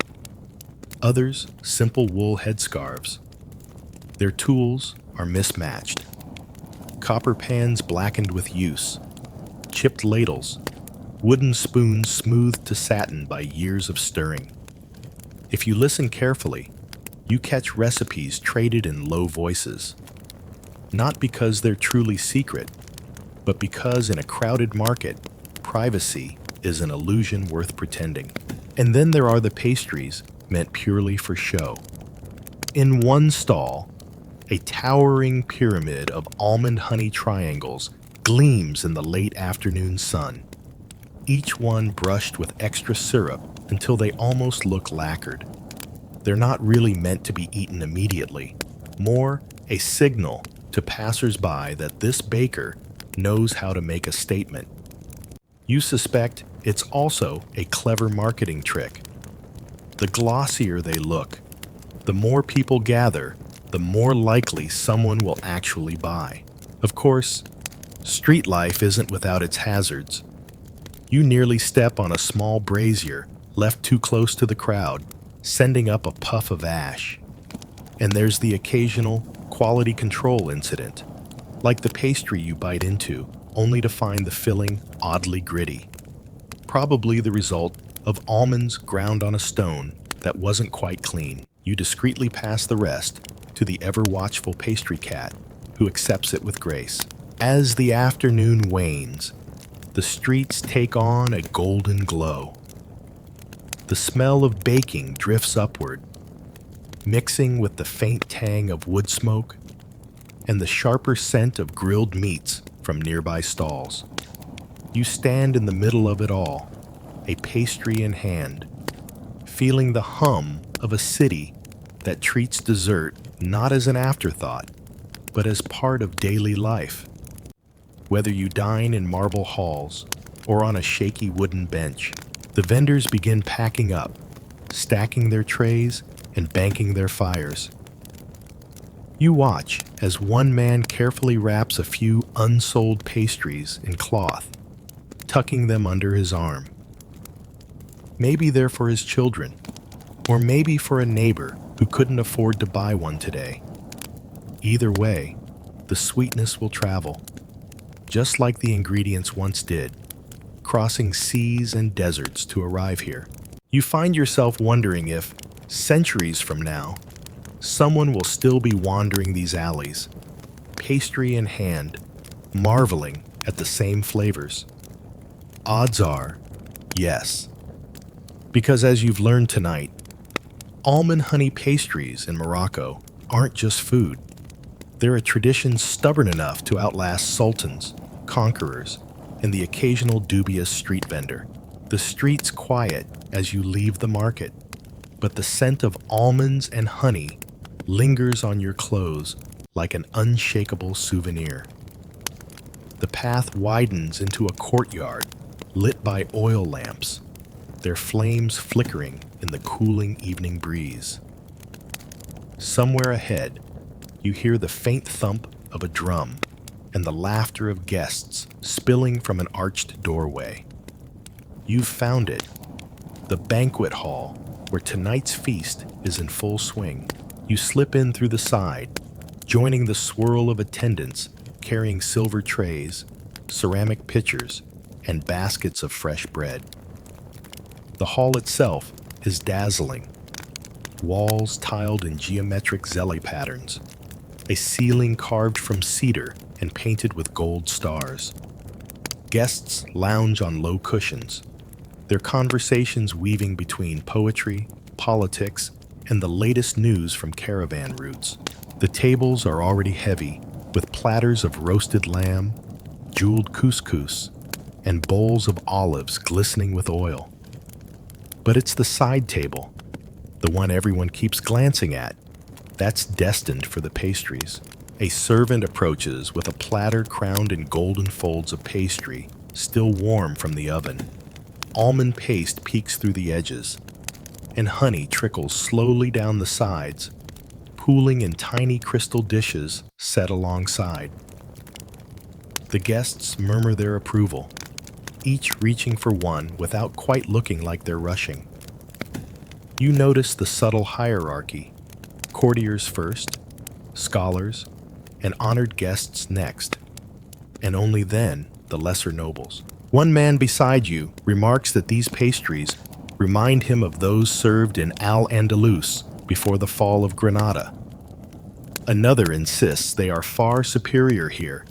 others simple wool headscarves. Their tools are mismatched. Copper pans blackened with use, chipped ladles, wooden spoons smoothed to satin by years of stirring. If you listen carefully, you catch recipes traded in low voices. Not because they're truly secret, but because in a crowded market, privacy is an illusion worth pretending. And then there are the pastries meant purely for show. In one stall, a towering pyramid of almond honey triangles gleams in the late afternoon sun, each one brushed with extra syrup until they almost look lacquered. They're not really meant to be eaten immediately, more a signal to passers-by that this baker knows how to make a statement. You suspect it's also a clever marketing trick. The glossier they look, the more people gather, the more likely someone will actually buy. Of course, street life isn't without its hazards. You nearly step on a small brazier left too close to the crowd, sending up a puff of ash. And there's the occasional quality control incident, like the pastry you bite into, only to find the filling oddly gritty. Probably the result of almonds ground on a stone that wasn't quite clean. You discreetly pass the rest to the ever-watchful pastry cat, who accepts it with grace. As the afternoon wanes, the streets take on a golden glow. The smell of baking drifts upward, mixing with the faint tang of wood smoke and the sharper scent of grilled meats from nearby stalls. You stand in the middle of it all, a pastry in hand, feeling the hum of a city that treats dessert not as an afterthought, but as part of daily life. Whether you dine in marble halls or on a shaky wooden bench. The vendors begin packing up, stacking their trays and banking their fires. You watch as one man carefully wraps a few unsold pastries in cloth, tucking them under his arm. Maybe they're for his children, or maybe for a neighbor who couldn't afford to buy one today. Either way, the sweetness will travel, just like the ingredients once did, crossing seas and deserts to arrive here. You find yourself wondering if, centuries from now, someone will still be wandering these alleys, pastry in hand, marveling at the same flavors. Odds are, yes. Because as you've learned tonight, almond honey pastries in Morocco aren't just food. They're a tradition stubborn enough to outlast sultans, conquerors, and the occasional dubious street vendor. The street's quiet as you leave the market, but the scent of almonds and honey lingers on your clothes like an unshakable souvenir. The path widens into a courtyard lit by oil lamps, their flames flickering in the cooling evening breeze. Somewhere ahead, you hear the faint thump of a drum and the laughter of guests spilling from an arched doorway. You've found it, the banquet hall where tonight's feast is in full swing. You slip in through the side, joining the swirl of attendants carrying silver trays, ceramic pitchers, and baskets of fresh bread. The hall itself is dazzling, walls tiled in geometric zelle patterns, a ceiling carved from cedar and painted with gold stars. Guests lounge on low cushions, their conversations weaving between poetry, politics, and the latest news from caravan routes. The tables are already heavy, with platters of roasted lamb, jeweled couscous, and bowls of olives glistening with oil. But it's the side table, the one everyone keeps glancing at, that's destined for the pastries. A servant approaches with a platter crowned in golden folds of pastry, still warm from the oven. Almond paste peeks through the edges, and honey trickles slowly down the sides, pooling in tiny crystal dishes set alongside. The guests murmur their approval, each reaching for one without quite looking like they're rushing. You notice the subtle hierarchy: courtiers first, scholars, and honored guests next, and only then the lesser nobles. One man beside you remarks that these pastries remind him of those served in Al-Andalus before the fall of Granada. Another insists they are far superior here,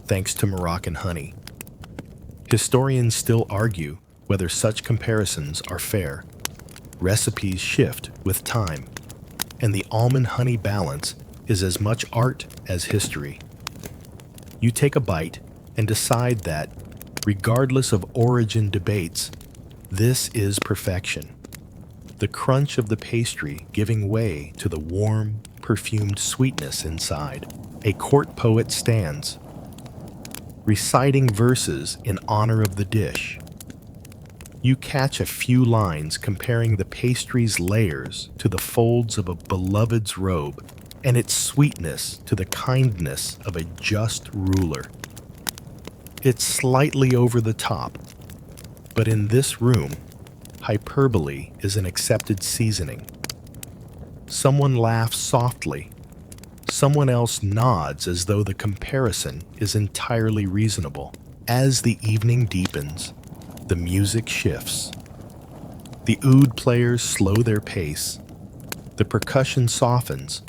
thanks to Moroccan honey. Historians still argue whether such comparisons are fair. Recipes shift with time, and the almond-honey balance is as much art as history. You take a bite and decide that, regardless of origin debates, this is perfection. The crunch of the pastry giving way to the warm, perfumed sweetness inside. A court poet stands, reciting verses in honor of the dish. You catch a few lines comparing the pastry's layers to the folds of a beloved's robe, and its sweetness to the kindness of a just ruler. It's slightly over the top, but in this room, hyperbole is an accepted seasoning. Someone laughs softly. Someone else nods as though the comparison is entirely reasonable. As the evening deepens, the music shifts. The oud players slow their pace. The percussion softens,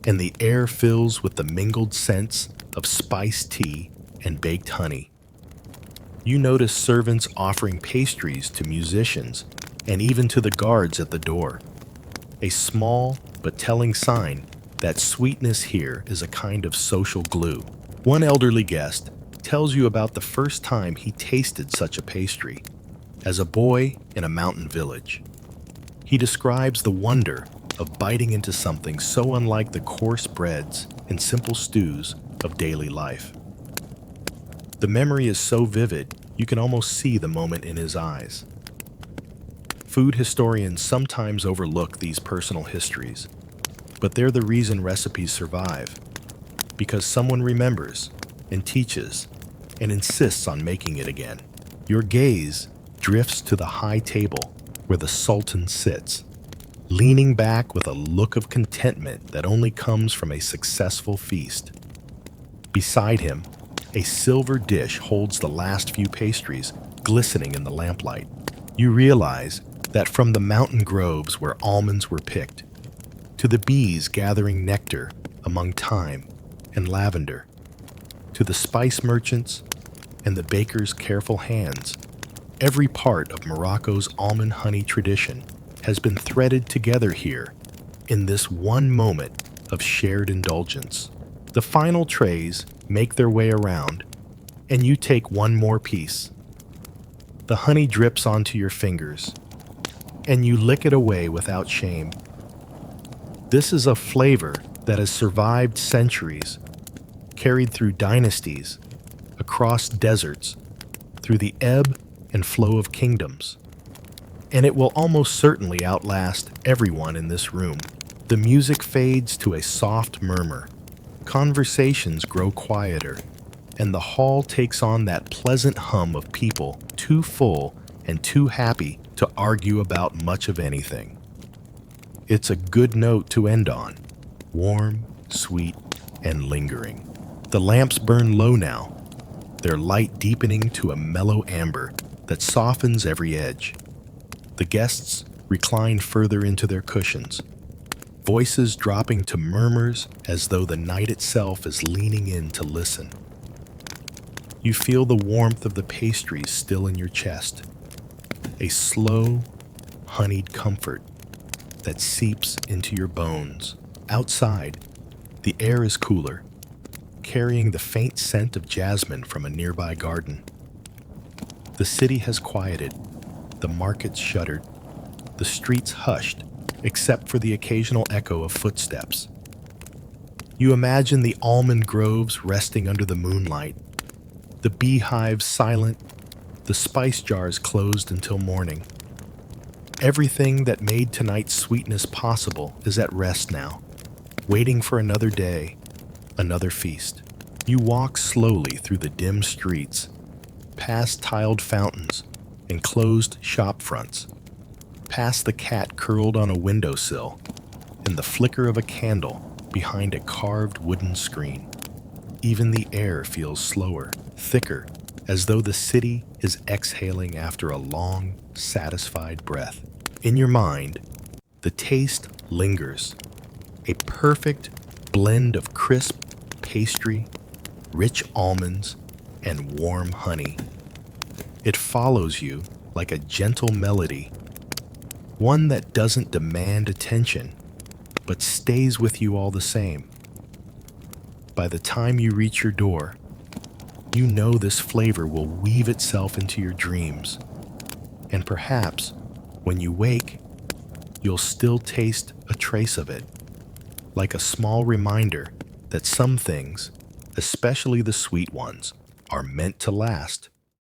and the air fills with the mingled scents of spiced tea and baked honey. You notice servants offering pastries to musicians and even to the guards at the door. A small but telling sign that sweetness here is a kind of social glue. One elderly guest tells you about the first time he tasted such a pastry, as a boy in a mountain village. He describes the wonder of biting into something so unlike the coarse breads and simple stews of daily life. The memory is so vivid, You can almost see the moment in his eyes. Food historians sometimes overlook these personal histories, but they're the reason recipes survive, because someone remembers and teaches and insists on making it again. Your gaze drifts to the high table where the Sultan sits, leaning back with a look of contentment that only comes from a successful feast. Beside him, a silver dish holds the last few pastries, glistening in the lamplight. You realize that from the mountain groves where almonds were picked, to the bees gathering nectar among thyme and lavender, to the spice merchants and the baker's careful hands, every part of Morocco's almond honey tradition has been threaded together here in this one moment of shared indulgence. The final trays make their way around, and you take one more piece. The honey drips onto your fingers, and you lick it away without shame. This is a flavor that has survived centuries, carried through dynasties, across deserts, through the ebb and flow of kingdoms. And it will almost certainly outlast everyone in this room. The music fades to a soft murmur. Conversations grow quieter, and the hall takes on that pleasant hum of people too full and too happy to argue about much of anything. It's a good note to end on, warm, sweet, and lingering. The lamps burn low now, their light deepening to a mellow amber that softens every edge. The guests recline further into their cushions, voices dropping to murmurs as though the night itself is leaning in to listen. You feel the warmth of the pastries still in your chest, a slow, honeyed comfort that seeps into your bones. Outside, the air is cooler, carrying the faint scent of jasmine from a nearby garden. The city has quieted, the markets shuttered, the streets hushed, except for the occasional echo of footsteps. You imagine the almond groves resting under the moonlight, the beehives silent, the spice jars closed until morning. Everything that made tonight's sweetness possible is at rest now, waiting for another day, another feast. You walk slowly through the dim streets, past tiled fountains and closed shop fronts, past the cat curled on a windowsill and the flicker of a candle behind a carved wooden screen. Even the air feels slower, thicker, as though the city is exhaling after a long, satisfied breath. In your mind, the taste lingers, a perfect blend of crisp pastry, rich almonds, and warm honey. It follows you like a gentle melody, one that doesn't demand attention, but stays with you all the same. By the time you reach your door, you know this flavor will weave itself into your dreams, and perhaps when you wake, you'll still taste a trace of it, like a small reminder that some things, especially the sweet ones, are meant to last